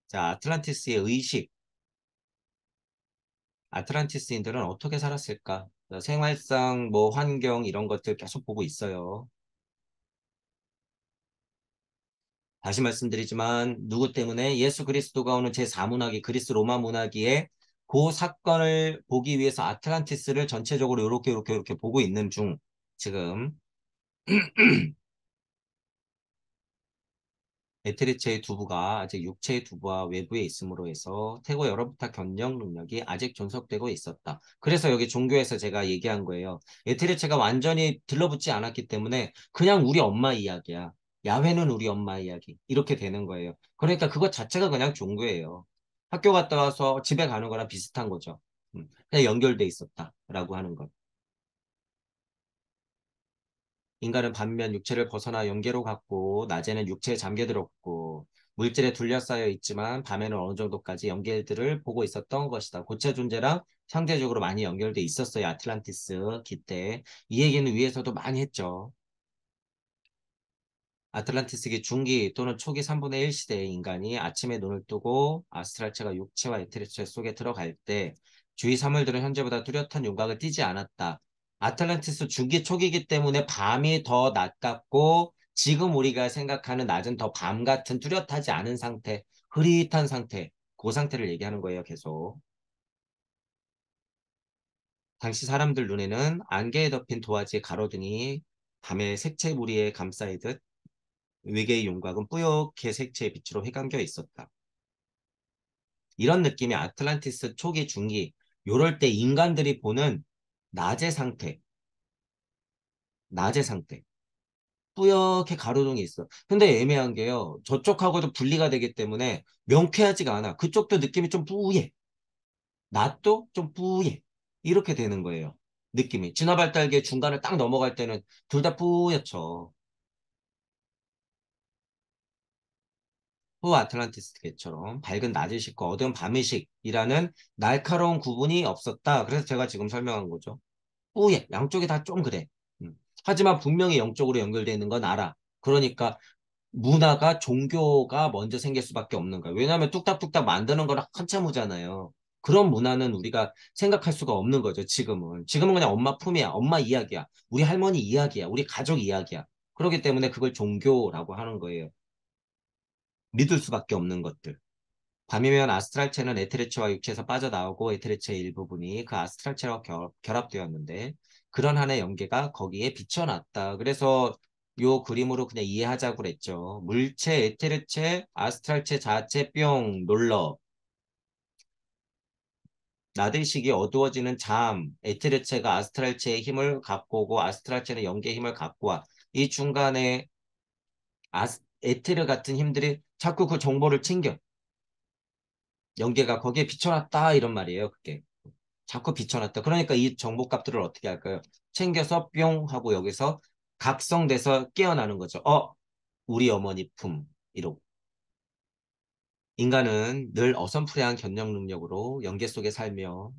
자, 아틀란티스의 의식. 아틀란티스인들은 어떻게 살았을까? 자, 생활상, 뭐, 환경, 이런 것들 계속 보고 있어요. 다시 말씀드리지만, 누구 때문에 예수 그리스도가 오는 제4문화기, 그리스 로마 문화기에 그 사건을 보기 위해서 아틀란티스를 전체적으로 이렇게 보고 있는 중, 지금, 에테리체의 두부가 아직 육체의 두부와 외부에 있음으로 해서 태고 여러부터 견역 능력이 아직 존속되고 있었다. 그래서 여기 종교에서 제가 얘기한 거예요. 에테리체가 완전히 들러붙지 않았기 때문에 그냥 우리 엄마 이야기야. 야훼는 우리 엄마 이야기. 이렇게 되는 거예요. 그러니까 그것 자체가 그냥 종교예요. 학교 갔다 와서 집에 가는 거랑 비슷한 거죠. 그냥 연결돼 있었다라고 하는 것. 인간은 반면 육체를 벗어나 영계로 갔고 낮에는 육체에 잠겨들었고 물질에 둘러싸여 있지만 밤에는 어느 정도까지 연결들을 보고 있었던 것이다. 고체 존재랑 상대적으로 많이 연결돼 있었어요. 아틀란티스 기때. 이 얘기는 위에서도 많이 했죠. 아틀란티스기 중기 또는 초기 3분의 1 시대의 인간이 아침에 눈을 뜨고 아스트랄체가 육체와 에테르체 속에 들어갈 때 주위 사물들은 현재보다 뚜렷한 윤곽을 띠지 않았다. 아틀란티스 중기 초기이기 때문에 밤이 더 낮 같고 지금 우리가 생각하는 낮은 더 밤 같은 뚜렷하지 않은 상태, 흐릿한 상태, 그 상태를 얘기하는 거예요, 계속. 당시 사람들 눈에는 안개에 덮인 도화지의 가로등이 밤의 색채 무리에 감싸이듯 외계의 윤곽은 뿌옇게 색채의 빛으로 휘감겨 있었다. 이런 느낌이 아틀란티스 초기 중기 요럴 때 인간들이 보는 낮의 상태, 낮의 상태. 뿌옇게 가로등이 있어. 근데 애매한 게요. 저쪽하고도 분리가 되기 때문에 명쾌하지가 않아. 그쪽도 느낌이 좀 뿌예. 낮도 좀 뿌예. 이렇게 되는 거예요. 느낌이. 진화발달계 중간을 딱 넘어갈 때는 둘 다 뿌옇죠. 후 아틀란티스계처럼 밝은 낮의식과 어두운 밤의식이라는 날카로운 구분이 없었다. 그래서 제가 지금 설명한 거죠. 뿌예. 양쪽이 다 좀 그래. 음. 하지만 분명히 영적으로 연결되어 있는 건 알아. 그러니까 문화가 종교가 먼저 생길 수밖에 없는 거야. 왜냐하면 뚝딱뚝딱 만드는 거랑 한참 후잖아요. 그런 문화는 우리가 생각할 수가 없는 거죠. 지금은. 지금은 그냥 엄마 품이야. 엄마 이야기야. 우리 할머니 이야기야. 우리 가족 이야기야. 그렇기 때문에 그걸 종교라고 하는 거예요. 믿을 수밖에 없는 것들. 밤이면 아스트랄체는 에테르체와 육체에서 빠져나오고 에테르체의 일부분이 그 아스트랄체와 결합되었는데 그런 한의 연계가 거기에 비춰놨다. 그래서 요 그림으로 그냥 이해하자고 그랬죠. 물체, 에테르체, 아스트랄체 자체 뿅 놀러. 나들식이 어두워지는 잠, 에테르체가 아스트랄체의 힘을 갖고 오고 아스트랄체는 연계의 힘을 갖고 와. 이 중간에 에테르 같은 힘들이 자꾸 그 정보를 챙겨. 연계가 거기에 비춰놨다 이런 말이에요. 그게. 자꾸 비춰놨다. 그러니까 이 정보값들을 어떻게 할까요? 챙겨서 뿅 하고 여기서 각성돼서 깨어나는 거죠. 우리 어머니 품. 이러고. 인간은 늘 어선풀이한 견역 능력으로 연계 속에 살며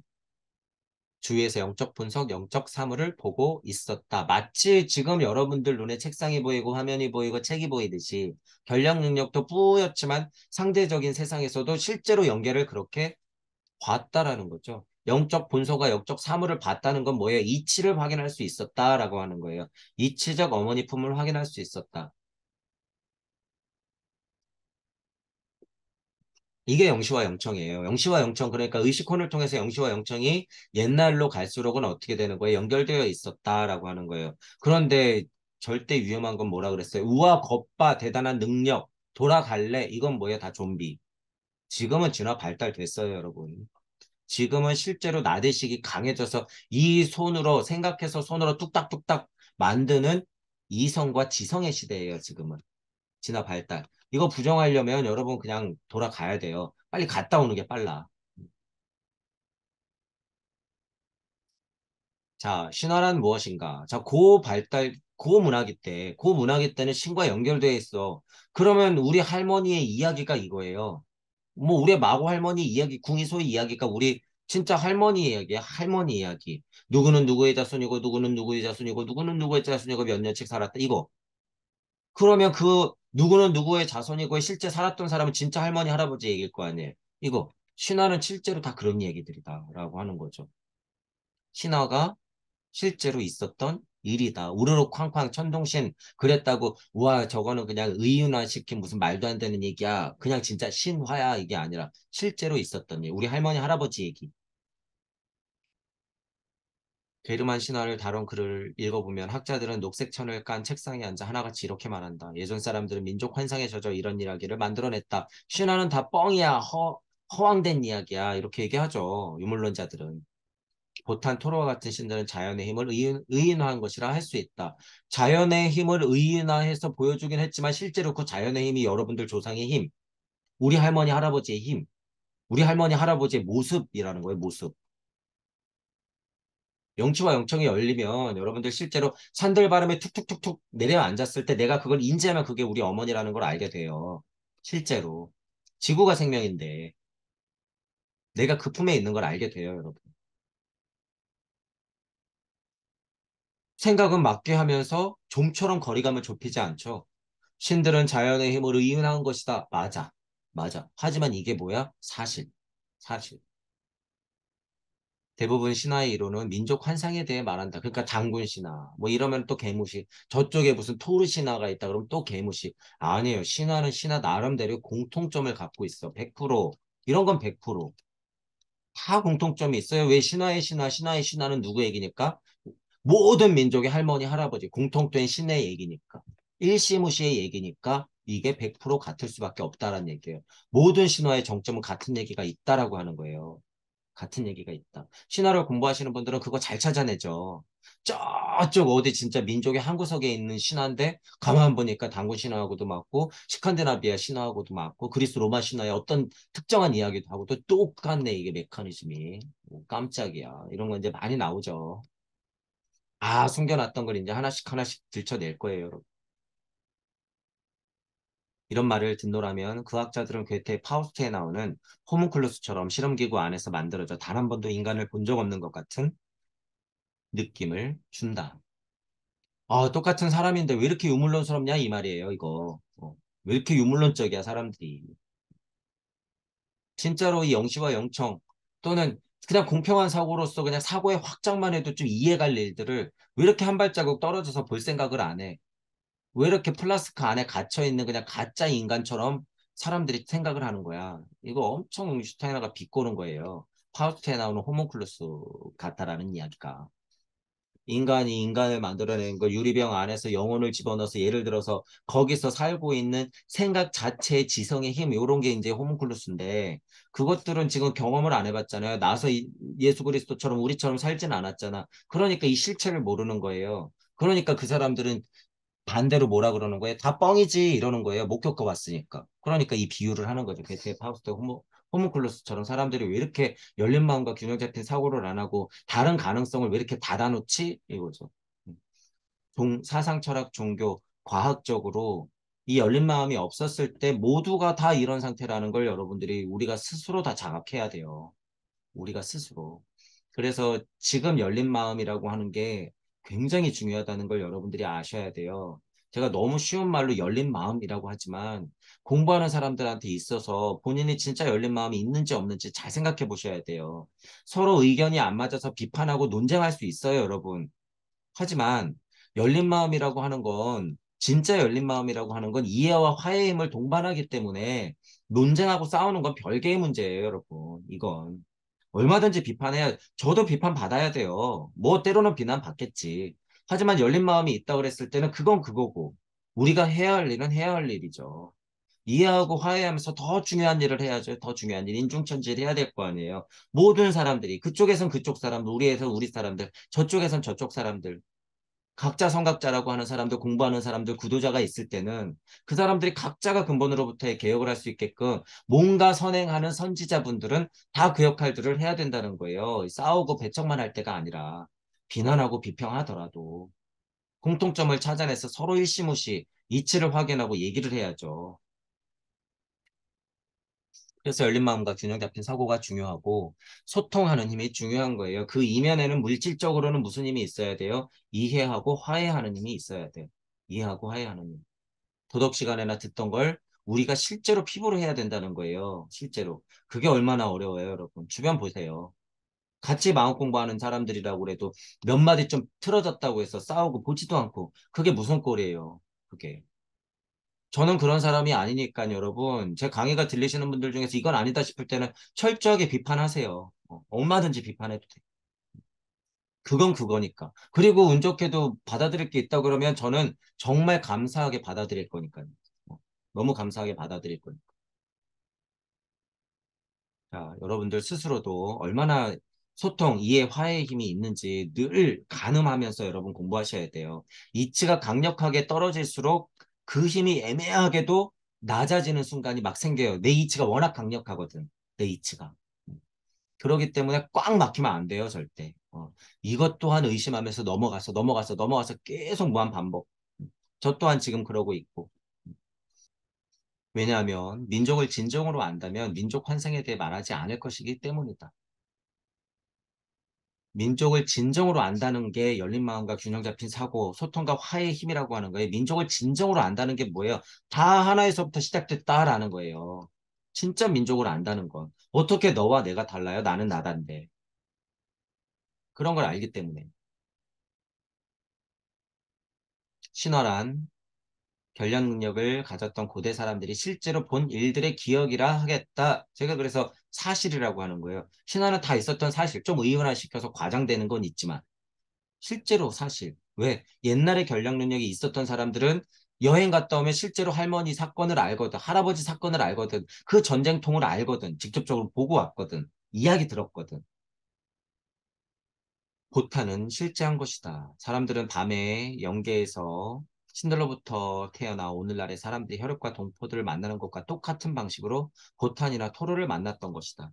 주위에서 영적 분석, 영적 사물을 보고 있었다. 마치 지금 여러분들 눈에 책상이 보이고 화면이 보이고 책이 보이듯이 견역 능력도 뿌옇지만 상대적인 세상에서도 실제로 연계를 그렇게 봤다라는 거죠. 영적 본소가 영적 사물을 봤다는 건 뭐예요? 이치를 확인할 수 있었다라고 하는 거예요. 이치적 어머니 품을 확인할 수 있었다. 이게 영시와 영청이에요. 영시와 영청, 그러니까 의식혼을 통해서 영시와 영청이 옛날로 갈수록은 어떻게 되는 거예요? 연결되어 있었다라고 하는 거예요. 그런데 절대 위험한 건 뭐라 그랬어요? 우와, 겁바, 대단한 능력, 돌아갈래? 이건 뭐예요? 다 좀비. 지금은 진화 발달됐어요, 여러분. 지금은 실제로 나대식이 강해져서 이 손으로 생각해서 손으로 뚝딱뚝딱 만드는 이성과 지성의 시대예요, 지금은. 진화 발달. 이거 부정하려면 여러분 그냥 돌아가야 돼요. 빨리 갔다 오는 게 빨라. 자, 신화란 무엇인가? 자, 고문화기 때는 신과 연결되어 있어. 그러면 우리 할머니의 이야기가 이거예요. 뭐 우리 마고 할머니 이야기, 궁이소의 이야기가 우리 진짜 할머니 이야기야. 할머니 이야기. 누구는 누구의 자손이고 누구는 누구의 자손이고 누구는 누구의 자손이고 몇 년씩 살았다. 이거. 그러면 그 누구는 누구의 자손이고 실제 살았던 사람은 진짜 할머니, 할아버지 얘기일 거 아니에요. 이거 신화는 실제로 다 그런 얘기들이다라고 하는 거죠. 신화가 실제로 있었던 일이다. 우르르 쾅쾅 천둥신 그랬다고 우와 저거는 그냥 의윤화시킨 무슨 말도 안 되는 얘기야. 그냥 진짜 신화야 이게 아니라 실제로 있었던 일. 우리 할머니 할아버지 얘기. 게르만 신화를 다룬 글을 읽어보면 학자들은 녹색 천을 깐 책상에 앉아 하나같이 이렇게 말한다. 예전 사람들은 민족 환상에 젖어 이런 이야기를 만들어냈다. 신화는 다 뻥이야. 허황된 이야기야. 이렇게 얘기하죠. 유물론자들은. 보탄 토로와 같은 신들은 자연의 힘을 의인화한 것이라 할 수 있다. 자연의 힘을 의인화해서 보여주긴 했지만 실제로 그 자연의 힘이 여러분들 조상의 힘, 우리 할머니 할아버지의 힘, 우리 할머니 할아버지의 모습이라는 거예요. 모습. 영치와 영청이 열리면 여러분들 실제로 산들바람에 툭툭툭툭 내려앉았을 때 내가 그걸 인지하면 그게 우리 어머니라는 걸 알게 돼요. 실제로. 지구가 생명인데 내가 그 품에 있는 걸 알게 돼요, 여러분. 생각은 맞게 하면서 좀처럼 거리감을 좁히지 않죠. 신들은 자연의 힘으로 이은한 것이다. 맞아. 맞아. 하지만 이게 뭐야? 사실. 사실. 대부분 신화의 이론은 민족 환상에 대해 말한다. 그러니까 장군 신화. 뭐 이러면 또 개무시. 저쪽에 무슨 토르 신화가 있다. 그러면 또 개무시. 아니에요. 신화는 신화 나름대로 공통점을 갖고 있어. 100%. 이런 건 100%. 다 공통점이 있어요. 왜 신화의 신화, 신화의 신화는 누구 얘기니까? 모든 민족의 할머니, 할아버지, 공통된 신의 얘기니까. 일시무시의 얘기니까 이게 100% 같을 수밖에 없다라는 얘기예요. 모든 신화의 정점은 같은 얘기가 있다라고 하는 거예요. 같은 얘기가 있다. 신화를 공부하시는 분들은 그거 잘 찾아내죠. 저쪽 어디 진짜 민족의 한 구석에 있는 신화인데 가만 보니까 당군 신화하고도 맞고 스칸디나비아 신화하고도 맞고 그리스 로마 신화의 어떤 특정한 이야기도 하고 또 똑같네 이게 메커니즘이. 깜짝이야. 이런 거 이제 많이 나오죠. 아, 숨겨놨던 걸 이제 하나씩 하나씩 들춰낼 거예요, 여러분. 이런 말을 듣노라면 그 학자들은 괴테 파우스트에 나오는 호문클루스처럼 실험기구 안에서 만들어져 단 한 번도 인간을 본 적 없는 것 같은 느낌을 준다. 아, 똑같은 사람인데 왜 이렇게 유물론스럽냐 이 말이에요, 이거. 왜 이렇게 유물론적이야, 사람들이. 진짜로 이 영시와 영청 또는 그냥 공평한 사고로서 그냥 사고의 확장만 해도 좀 이해갈 일들을 왜 이렇게 한 발자국 떨어져서 볼 생각을 안 해? 왜 이렇게 플라스크 안에 갇혀 있는 그냥 가짜 인간처럼 사람들이 생각을 하는 거야. 이거 엄청 슈타이너가 비꼬는 거예요. 파우스트에 나오는 호문클루스 같다라는 이야기가. 인간이 인간을 만들어낸 거 유리병 안에서 영혼을 집어넣어서 예를 들어서 거기서 살고 있는 생각 자체의 지성의 힘 이런 게 이제 호문클루스인데 그것들은 지금 경험을 안 해봤잖아요. 나서 예수 그리스도처럼 우리처럼 살진 않았잖아. 그러니까 이 실체를 모르는 거예요. 그러니까 그 사람들은 반대로 뭐라 그러는 거예요? 다 뻥이지 이러는 거예요. 못 겪어봤으니까. 그러니까 이 비유를 하는 거죠. 베트의 파우스트 호문클루스처럼 사람들이 왜 이렇게 열린 마음과 균형 잡힌 사고를 안 하고 다른 가능성을 왜 이렇게 닫아놓지? 이거죠. 사상, 철학, 종교, 과학적으로 이 열린 마음이 없었을 때 모두가 다 이런 상태라는 걸 여러분들이 우리가 스스로 다 자각해야 돼요. 우리가 스스로. 그래서 지금 열린 마음이라고 하는 게 굉장히 중요하다는 걸 여러분들이 아셔야 돼요. 제가 너무 쉬운 말로 열린 마음이라고 하지만 공부하는 사람들한테 있어서 본인이 진짜 열린 마음이 있는지 없는지 잘 생각해 보셔야 돼요. 서로 의견이 안 맞아서 비판하고 논쟁할 수 있어요, 여러분. 하지만 열린 마음이라고 하는 건 진짜 열린 마음이라고 하는 건 이해와 화해의 힘을 동반하기 때문에 논쟁하고 싸우는 건 별개의 문제예요, 여러분. 이건. 얼마든지 비판해야, 저도 비판 받아야 돼요. 뭐 때로는 비난 받겠지. 하지만 열린 마음이 있다 그랬을 때는 그건 그거고, 우리가 해야 할 일은 해야 할 일이죠. 이해하고 화해하면서 더 중요한 일을 해야죠. 더 중요한 일, 인중천지를 해야 될 거 아니에요. 모든 사람들이, 그쪽에선 그쪽 사람들, 우리에선 우리 사람들, 저쪽에선 저쪽 사람들, 각자 성각자라고 하는 사람들, 공부하는 사람들, 구도자가 있을 때는 그 사람들이 각자가 근본으로부터의 개혁을 할 수 있게끔 뭔가 선행하는 선지자분들은 다 그 역할들을 해야 된다는 거예요. 싸우고 배척만 할 때가 아니라 비난하고 비평하더라도 공통점을 찾아내서 서로 일시무시 이치를 확인하고 얘기를 해야죠. 그래서 열린 마음과 균형 잡힌 사고가 중요하고 소통하는 힘이 중요한 거예요. 그 이면에는 물질적으로는 무슨 힘이 있어야 돼요? 이해하고 화해하는 힘이 있어야 돼요. 이해하고 화해하는 힘. 도덕 시간에나 듣던 걸 우리가 실제로 피부로 해야 된다는 거예요. 실제로. 그게 얼마나 어려워요, 여러분. 주변 보세요. 같이 마음 공부하는 사람들이라고 그래도 몇 마디 좀 틀어졌다고 해서 싸우고 보지도 않고 그게 무슨 꼴이에요. 그게. 저는 그런 사람이 아니니까 여러분. 제 강의가 들리시는 분들 중에서 이건 아니다 싶을 때는 철저하게 비판하세요. 얼마든지 비판해도 돼. 그건 그거니까. 그리고 운 좋게도 받아들일 게 있다 그러면 저는 정말 감사하게 받아들일 거니까요. 너무 감사하게 받아들일 거니까. 자, 여러분들 스스로도 얼마나 소통, 이해, 화해의 힘이 있는지 늘 가늠하면서 여러분 공부하셔야 돼요. 이치가 강력하게 떨어질수록 그 힘이 애매하게도 낮아지는 순간이 막 생겨요. 내 이치가 워낙 강력하거든. 내 이치가. 그러기 때문에 꽉 막히면 안 돼요, 절대. 이것 또한 의심하면서 넘어가서 계속 무한 반복. 저 또한 지금 그러고 있고. 왜냐하면 민족을 진정으로 안다면 민족 환생에 대해 말하지 않을 것이기 때문이다. 민족을 진정으로 안다는 게 열린 마음과 균형 잡힌 사고, 소통과 화해의 힘이라고 하는 거예요. 민족을 진정으로 안다는 게 뭐예요? 다 하나에서부터 시작됐다라는 거예요. 진짜 민족을 안다는 건. 어떻게 너와 내가 달라요? 나는 나단데. 그런 걸 알기 때문에. 신화란 결량 능력을 가졌던 고대 사람들이 실제로 본 일들의 기억이라 하겠다. 제가 그래서 사실이라고 하는 거예요. 신화는 다 있었던 사실. 좀 의원화시켜서 과장되는 건 있지만. 실제로 사실. 왜? 옛날에 결량 능력이 있었던 사람들은 여행 갔다 오면 실제로 할머니 사건을 알거든. 할아버지 사건을 알거든. 그 전쟁통을 알거든. 직접적으로 보고 왔거든. 이야기 들었거든. 보타는 실제한 것이다. 사람들은 밤에 영계에서 신들로부터 태어나 오늘날의 사람들이 혈육과 동포들을 만나는 것과 똑같은 방식으로 보탄이나 토르를 만났던 것이다.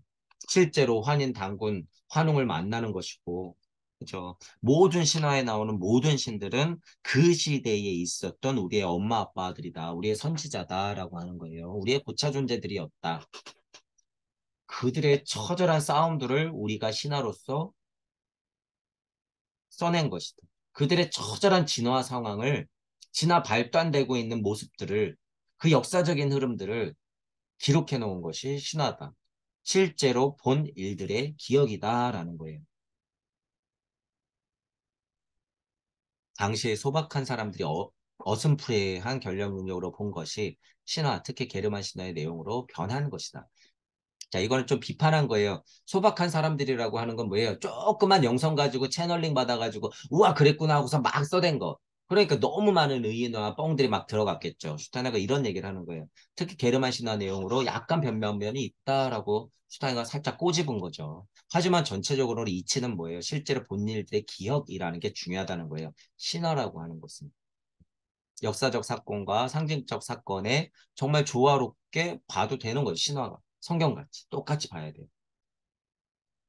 실제로 환인, 당군, 환웅을 만나는 것이고, 그죠? 모든 신화에 나오는 모든 신들은 그 시대에 있었던 우리의 엄마 아빠들이다. 우리의 선지자다라고 하는 거예요. 우리의 고차 존재들이었다. 그들의 처절한 싸움들을 우리가 신화로서 써낸 것이다. 그들의 처절한 진화 상황을 진화 발단되고 있는 모습들을 그 역사적인 흐름들을 기록해 놓은 것이 신화다. 실제로 본 일들의 기억이다라는 거예요. 당시에 소박한 사람들이 어슴푸레한 결력 능력으로 본 것이 신화, 특히 게르만 신화의 내용으로 변한 것이다. 자, 이거는 좀 비판한 거예요. 소박한 사람들이라고 하는 건 뭐예요? 조그만 영성 가지고 채널링 받아가지고, 우와, 그랬구나 하고서 막 써댄 거. 그러니까 너무 많은 의인화 뻥들이 막 들어갔겠죠. 슈타이너가 이런 얘기를 하는 거예요. 특히 게르만 신화 내용으로 약간 변면이 있다라고 슈타이너가 살짝 꼬집은 거죠. 하지만 전체적으로 이치는 뭐예요? 실제로 본 일들의 기억이라는 게 중요하다는 거예요. 신화라고 하는 것은. 역사적 사건과 상징적 사건에 정말 조화롭게 봐도 되는 거죠. 신화가. 성경같이. 똑같이 봐야 돼요.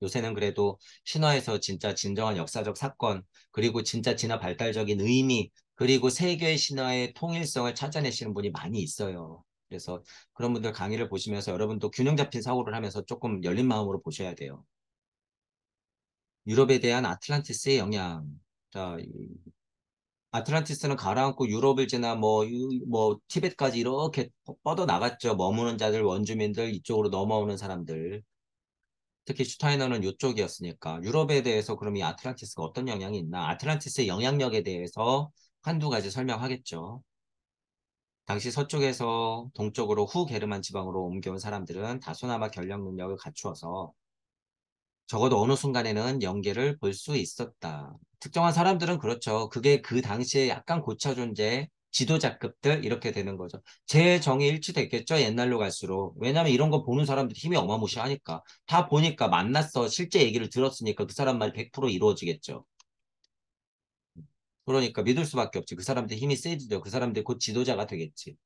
요새는 그래도 신화에서 진짜 진정한 역사적 사건, 그리고 진짜 진화 발달적인 의미, 그리고 세계의 신화의 통일성을 찾아내시는 분이 많이 있어요. 그래서 그런 분들 강의를 보시면서 여러분도 균형 잡힌 사고를 하면서 조금 열린 마음으로 보셔야 돼요. 유럽에 대한 아틀란티스의 영향. 자, 아틀란티스는 가라앉고 유럽을 지나 뭐 티벳까지 이렇게 뻗어 나갔죠. 머무는 자들, 원주민들, 이쪽으로 넘어오는 사람들. 특히 슈타이너는 이쪽이었으니까 유럽에 대해서 그럼 이 아틀란티스가 어떤 영향이 있나? 아틀란티스의 영향력에 대해서 한두 가지 설명하겠죠. 당시 서쪽에서 동쪽으로 후 게르만 지방으로 옮겨온 사람들은 다소나마 결력 능력을 갖추어서 적어도 어느 순간에는 연계를 볼 수 있었다. 특정한 사람들은 그렇죠. 그게 그 당시에 약간 고차 존재, 지도자급들 이렇게 되는 거죠. 제 정이 일치됐겠죠. 옛날로 갈수록. 왜냐하면 이런 거 보는 사람들이 힘이 어마무시하니까. 다 보니까 만났어. 실제 얘기를 들었으니까 그 사람 말 100% 이루어지겠죠. 그러니까 믿을 수밖에 없지. 그 사람들 힘이 세지죠. 그 사람들 곧 지도자가 되겠지.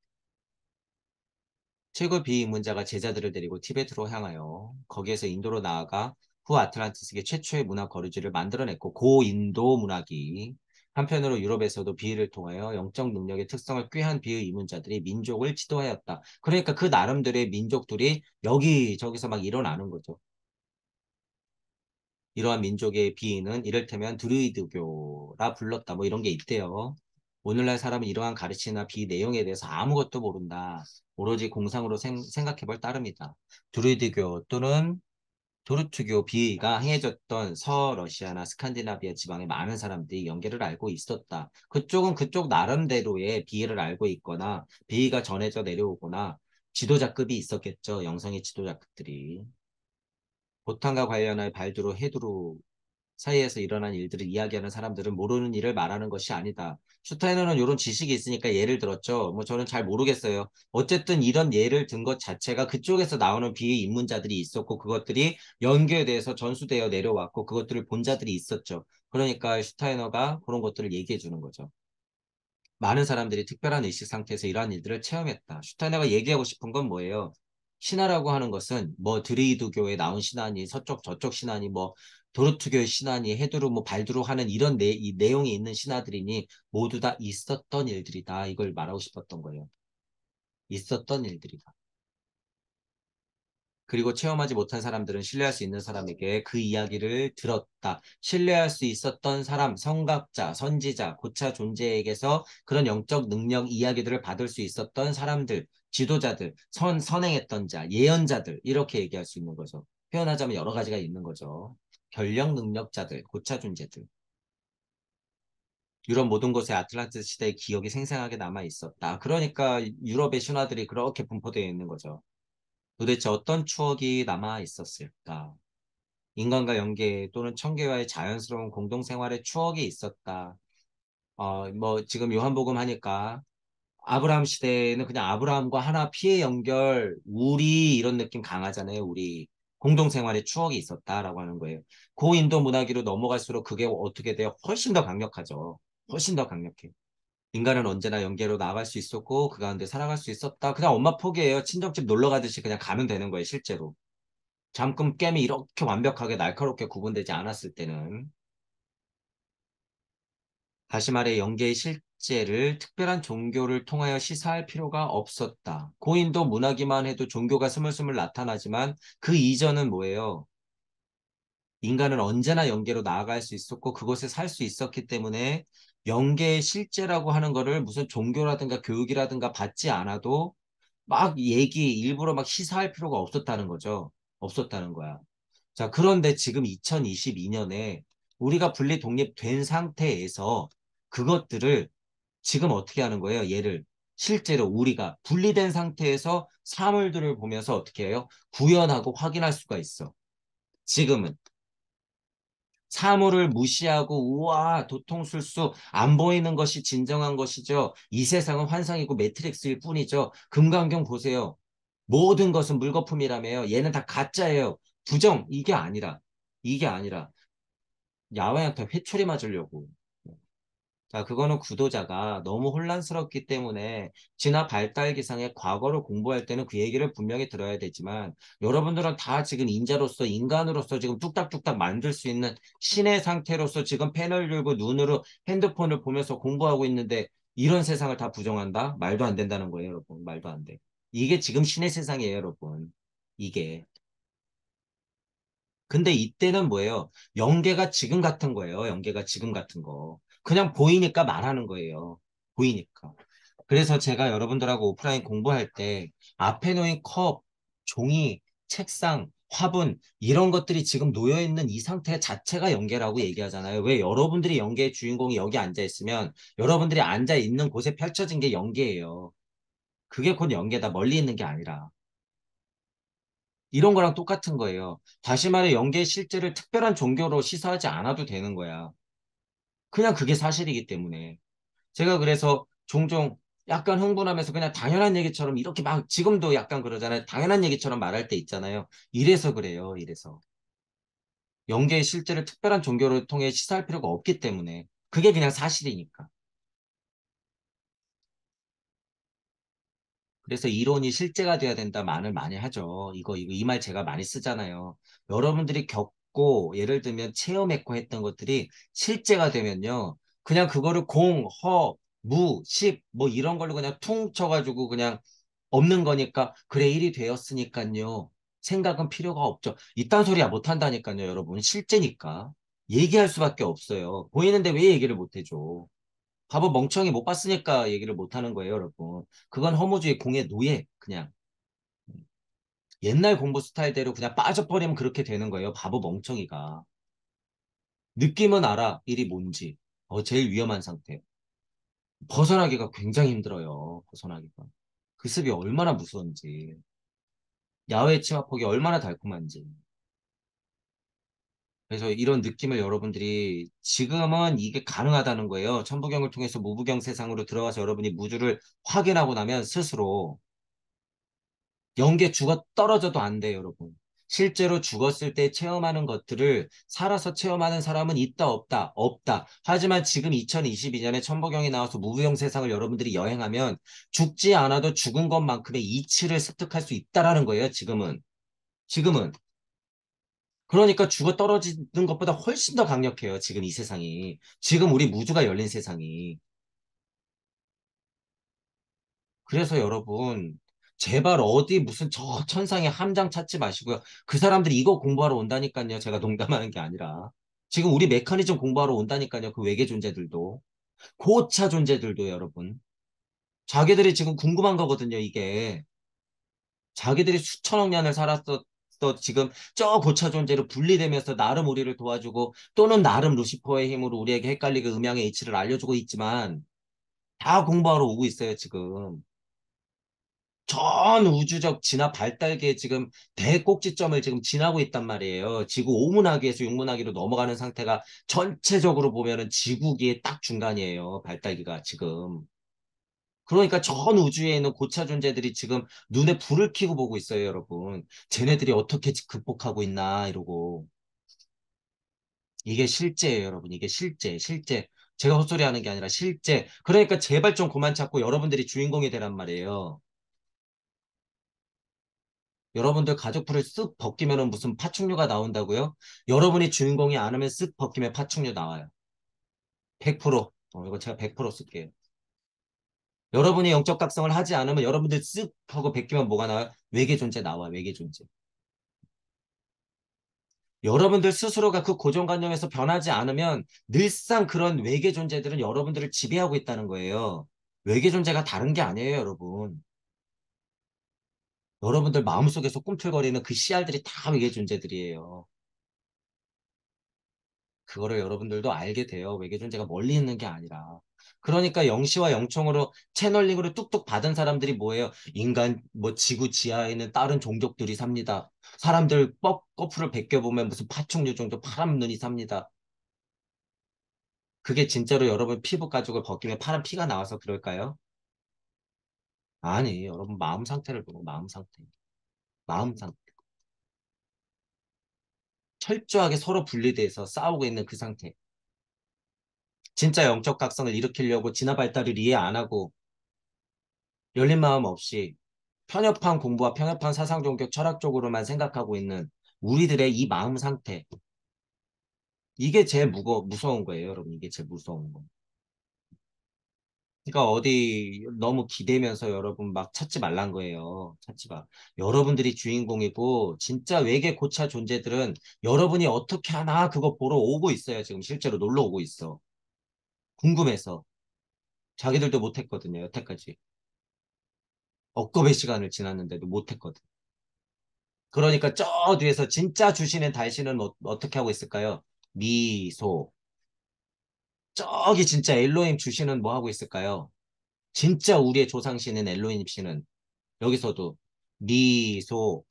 최고 비문자가 제자들을 데리고 티베트로 향하여 거기에서 인도로 나아가 후 아틀란티스계 최초의 문화 거리지를 만들어냈고 고인도 문학이 한편으로 유럽에서도 비의를 통하여 영적 능력의 특성을 꾀한 비의 이문자들이 민족을 지도하였다. 그러니까 그 나름대로의 민족들이 여기저기서 막 일어나는 거죠. 이러한 민족의 비의는 이를테면 드루이드교라 불렀다. 뭐 이런 게 있대요. 오늘날 사람은 이러한 가르침이나 비내용에 대해서 아무것도 모른다. 오로지 공상으로 생각해 볼 따름이다. druid교 또는 도르투교 비가 행해졌던 서러시아나 스칸디나비아 지방의 많은 사람들이 연계를 알고 있었다. 그쪽은 그쪽 나름대로의 비를 알고 있거나 비가 전해져 내려오거나 지도자급이 있었겠죠. 영성의 지도자급들이. 보탄과 관련한 발두르, 헤두루 사이에서 일어난 일들을 이야기하는 사람들은 모르는 일을 말하는 것이 아니다. 슈타이너는 이런 지식이 있으니까 예를 들었죠. 뭐 저는 잘 모르겠어요. 어쨌든 이런 예를 든 것 자체가 그쪽에서 나오는 비입문자들이 있었고 그것들이 연계돼서 전수되어 내려왔고 그것들을 본 자들이 있었죠. 그러니까 슈타이너가 그런 것들을 얘기해 주는 거죠. 많은 사람들이 특별한 의식 상태에서 이러한 일들을 체험했다. 슈타이너가 얘기하고 싶은 건 뭐예요? 신화라고 하는 것은 뭐 드레이드교에 나온 신화니 서쪽 저쪽 신화니 뭐 도르투교의 신화니 헤두루 뭐 발두루 하는 이런 이 내용이 있는 신화들이니 모두 다 있었던 일들이다. 이걸 말하고 싶었던 거예요. 있었던 일들이다. 그리고 체험하지 못한 사람들은 신뢰할 수 있는 사람에게 그 이야기를 들었다. 신뢰할 수 있었던 사람, 성각자, 선지자, 고차 존재에게서 그런 영적 능력 이야기들을 받을 수 있었던 사람들, 지도자들, 선행했던 자, 예언자들 이렇게 얘기할 수 있는 거죠. 표현하자면 여러 가지가 있는 거죠. 결령 능력자들, 고차 존재들. 유럽 모든 곳에 아틀란티스 시대의 기억이 생생하게 남아 있었다. 그러니까 유럽의 신화들이 그렇게 분포되어 있는 거죠. 도대체 어떤 추억이 남아 있었을까? 인간과 연계 또는 천계와의 자연스러운 공동생활의 추억이 있었다. 뭐 지금 요한복음 하니까 아브라함 시대에는 그냥 아브라함과 하나 피해 연결, 우리 이런 느낌 강하잖아요. 우리 공동생활의 추억이 있었다라고 하는 거예요. 고인도 문화기로 넘어갈수록 그게 어떻게 돼요? 훨씬 더 강력하죠. 훨씬 더 강력해. 인간은 언제나 연계로 나아갈 수 있었고 그 가운데 살아갈 수 있었다. 그냥 엄마 포기해요. 친정집 놀러 가듯이 그냥 가면 되는 거예요. 실제로. 잠금 깨미 이렇게 완벽하게 날카롭게 구분되지 않았을 때는 다시 말해 영계의 실제를 특별한 종교를 통하여 시사할 필요가 없었다. 고인도 문화기만 해도 종교가 스물스물 나타나지만 그 이전은 뭐예요? 인간은 언제나 영계로 나아갈 수 있었고 그곳에 살 수 있었기 때문에 영계의 실제라고 하는 거를 무슨 종교라든가 교육이라든가 받지 않아도 막 일부러 막 시사할 필요가 없었다는 거죠. 없었다는 거야. 자, 그런데 지금 2022년에 우리가 분리 독립된 상태에서 그것들을 지금 어떻게 하는 거예요? 얘를 실제로 우리가 분리된 상태에서 사물들을 보면서 어떻게 해요? 구현하고 확인할 수가 있어. 지금은 사물을 무시하고 우와 도통술수 안 보이는 것이 진정한 것이죠. 이 세상은 환상이고 매트릭스일 뿐이죠. 금강경 보세요. 모든 것은 물거품이라며요. 얘는 다 가짜예요. 부정 이게 아니라 야외한테 회초리 맞으려고. 자, 그거는 구도자가 너무 혼란스럽기 때문에 진화 발달 기상의 과거를 공부할 때는 그 얘기를 분명히 들어야 되지만 여러분들은 다 지금 인자로서 인간으로서 지금 뚝딱뚝딱 만들 수 있는 신의 상태로서 지금 펜을 들고 눈으로 핸드폰을 보면서 공부하고 있는데 이런 세상을 다 부정한다? 말도 안 된다는 거예요, 여러분. 말도 안 돼. 이게 지금 신의 세상이에요, 여러분. 이게. 근데 이때는 뭐예요? 연계가 지금 같은 거예요. 연계가 지금 같은 거. 그냥 보이니까 말하는 거예요. 보이니까. 그래서 제가 여러분들하고 오프라인 공부할 때 앞에 놓인 컵, 종이, 책상, 화분 이런 것들이 지금 놓여 있는 이 상태 자체가 연계라고 얘기하잖아요. 왜 여러분들이 연계의 주인공이 여기 앉아 있으면 여러분들이 앉아 있는 곳에 펼쳐진 게 연계예요. 그게 곧 연계다. 멀리 있는 게 아니라. 이런 거랑 똑같은 거예요. 다시 말해 영계의 실제를 특별한 종교로 시사하지 않아도 되는 거야. 그냥 그게 사실이기 때문에. 제가 그래서 종종 약간 흥분하면서 그냥 당연한 얘기처럼 이렇게 막 지금도 약간 그러잖아요. 당연한 얘기처럼 말할 때 있잖아요. 이래서 그래요. 이래서. 영계의 실제를 특별한 종교를 통해 시사할 필요가 없기 때문에. 그게 그냥 사실이니까. 그래서 이론이 실제가 돼야 된다 말을 많이 하죠. 이거 이 말 제가 많이 쓰잖아요. 여러분들이 겪고 예를 들면 체험했고 했던 것들이 실제가 되면요. 그냥 그거를 공, 허, 무, 십 뭐 이런 걸로 그냥 퉁 쳐가지고 그냥 없는 거니까 그래 일이 되었으니까요. 생각은 필요가 없죠. 이딴 소리야 못한다니까요, 여러분. 실제니까. 얘기할 수밖에 없어요. 보이는데 왜 얘기를 못 해줘. 바보 멍청이 못 봤으니까 얘기를 못 하는 거예요, 여러분. 그건 허무주의 공의 노예, 그냥. 옛날 공부 스타일대로 그냥 빠져버리면 그렇게 되는 거예요, 바보 멍청이가. 느낌은 알아, 일이 뭔지. 제일 위험한 상태. 벗어나기가 굉장히 힘들어요, 벗어나기가. 그 습이 얼마나 무서운지. 야외 침합폭이 얼마나 달콤한지. 그래서 이런 느낌을 여러분들이 지금은 이게 가능하다는 거예요. 천부경을 통해서 무부경 세상으로 들어가서 여러분이 무주를 확인하고 나면 스스로 연계 죽어 떨어져도 안 돼요, 여러분. 실제로 죽었을 때 체험하는 것들을 살아서 체험하는 사람은 있다, 없다, 없다. 하지만 지금 2022년에 천부경이 나와서 무부경 세상을 여러분들이 여행하면 죽지 않아도 죽은 것만큼의 이치를 습득할 수 있다라는 거예요, 지금은. 지금은. 그러니까 죽어 떨어지는 것보다 훨씬 더 강력해요. 지금 이 세상이. 지금 우리 무주가 열린 세상이. 그래서 여러분, 제발 어디 무슨 저 천상의 함장 찾지 마시고요. 그 사람들이 이거 공부하러 온다니까요. 제가 농담하는 게 아니라. 지금 우리 메커니즘 공부하러 온다니까요. 그 외계 존재들도. 고차 존재들도 여러분. 자기들이 지금 궁금한 거거든요. 이게. 자기들이 수천억 년을 살았어. 지금 저 고차 존재로 분리되면서 나름 우리를 도와주고 또는 나름 루시퍼의 힘으로 우리에게 헷갈리게 음양의 이치를 알려주고 있지만 다 공부하러 오고 있어요, 지금. 전 우주적 진화 발달계의 지금 대꼭지점을 지금 지나고 있단 말이에요. 지구 오문화기에서 육문화기로 넘어가는 상태가 전체적으로 보면은 지구기의 딱 중간이에요. 발달기가 지금. 그러니까 전 우주에 있는 고차 존재들이 지금 눈에 불을 켜고 보고 있어요, 여러분. 쟤네들이 어떻게 극복하고 있나, 이러고. 이게 실제예요, 여러분. 이게 실제, 실제. 제가 헛소리 하는 게 아니라 실제. 그러니까 제발 좀 그만 찾고 여러분들이 주인공이 되란 말이에요. 여러분들 가족불을 쓱 벗기면은 무슨 파충류가 나온다고요? 여러분이 주인공이 안 하면 쓱 벗기면 파충류 나와요. 100%. 이거 제가 100% 쓸게요. 여러분이 영적 각성을 하지 않으면 여러분들 쓱 하고 벗기면 뭐가 나와요? 외계 존재 나와, 외계 존재. 여러분들 스스로가 그 고정관념에서 변하지 않으면 늘상 그런 외계 존재들은 여러분들을 지배하고 있다는 거예요. 외계 존재가 다른 게 아니에요, 여러분. 여러분들 마음속에서 꿈틀거리는 그 씨알들이 다 외계 존재들이에요. 그거를 여러분들도 알게 돼요. 외계 존재가 멀리 있는 게 아니라. 그러니까 영시와 영총으로 채널링으로 뚝뚝 받은 사람들이 뭐예요? 인간, 뭐 지구 지하에 있는 다른 종족들이 삽니다. 사람들 거풀을 벗겨보면 무슨 파충류 정도 파란 눈이 삽니다. 그게 진짜로 여러분 피부 가죽을 벗기면 파란 피가 나와서 그럴까요? 아니, 여러분 마음 상태를 보고 마음 상태. 마음 상태. 철저하게 서로 분리돼서 싸우고 있는 그 상태. 진짜 영적 각성을 일으키려고 진화 발달을 이해 안 하고 열린 마음 없이 편협한 공부와 편협한 사상, 종교, 철학 쪽으로만 생각하고 있는 우리들의 이 마음 상태. 이게 제일 무서운 거예요, 여러분. 이게 제일 무서운 거. 그러니까 어디 너무 기대면서 여러분 막 찾지 말란 거예요. 찾지 마. 여러분들이 주인공이고 진짜 외계 고차 존재들은 여러분이 어떻게 하나 그거 보러 오고 있어요. 지금 실제로 놀러 오고 있어. 궁금해서. 자기들도 못했거든요. 여태까지. 억겁의 시간을 지났는데도 못했거든. 그러니까 저 뒤에서 진짜 주신은 달신은 어떻게 하고 있을까요? 미소. 저기 진짜 엘로힘 주신은 뭐 하고 있을까요? 진짜 우리의 조상신은 엘로힘 씨는 여기서도 미소.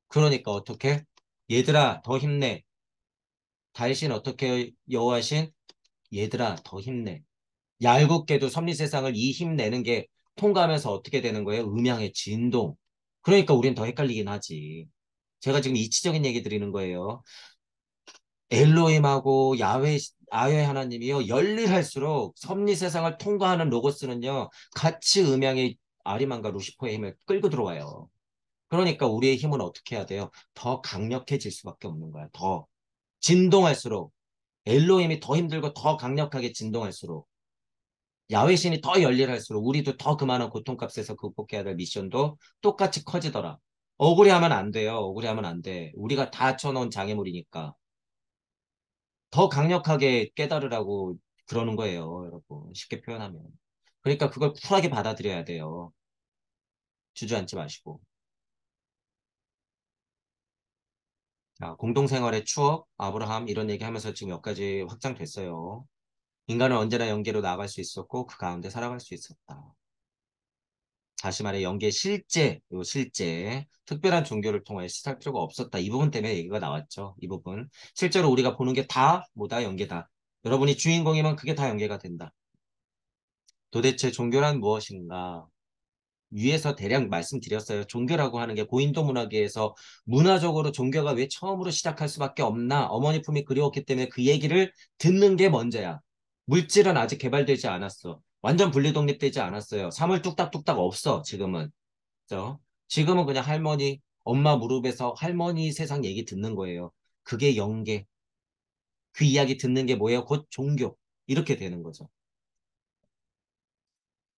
그러니까 어떻게? 얘들아 더 힘내. 달신 어떻게 여호와신? 얘들아 더 힘내. 얄궂게도 섭리 세상을 이 힘내는 게 통과하면서 어떻게 되는 거예요? 음양의 진동. 그러니까 우린 더 헷갈리긴 하지. 제가 지금 이치적인 얘기 드리는 거예요. 엘로힘하고 야훼 하나님이요. 열일할수록 섭리 세상을 통과하는 로고스는요. 같이 음양의 아리만과 루시퍼의 힘을 끌고 들어와요. 그러니까 우리의 힘은 어떻게 해야 돼요? 더 강력해질 수밖에 없는 거야. 더. 진동할수록. 엘로힘이 더 힘들고 더 강력하게 진동할수록. 야훼 신이 더 열일할수록 우리도 더 그만한 고통값에서 극복해야 될 미션도 똑같이 커지더라. 억울해하면 안 돼요. 억울해하면 안 돼. 우리가 다 쳐놓은 장애물이니까. 더 강력하게 깨달으라고 그러는 거예요, 여러분. 쉽게 표현하면. 그러니까 그걸 쿨하게 받아들여야 돼요. 주저앉지 마시고. 자, 공동생활의 추억, 아브라함 이런 얘기하면서 지금 몇 가지 확장됐어요. 인간은 언제나 연계로 나아갈 수 있었고 그 가운데 살아갈 수 있었다. 다시 말해 연계 실제, 요 실제 특별한 종교를 통해 시살 필요가 없었다. 이 부분 때문에 얘기가 나왔죠. 이 부분. 실제로 우리가 보는 게 다 뭐다 연계다. 여러분이 주인공이면 그게 다 연계가 된다. 도대체 종교란 무엇인가? 위에서 대략 말씀드렸어요. 종교라고 하는 게 고인도 문화계에서 문화적으로 종교가 왜 처음으로 시작할 수밖에 없나? 어머니 품이 그리웠기 때문에 그 얘기를 듣는 게 먼저야. 물질은 아직 개발되지 않았어. 완전 분리 독립되지 않았어요. 사물 뚝딱뚝딱 없어, 지금은. 그죠? 지금은 그냥 할머니, 엄마 무릎에서 할머니 세상 얘기 듣는 거예요. 그게 연계. 그 이야기 듣는 게 뭐예요? 곧 종교. 이렇게 되는 거죠.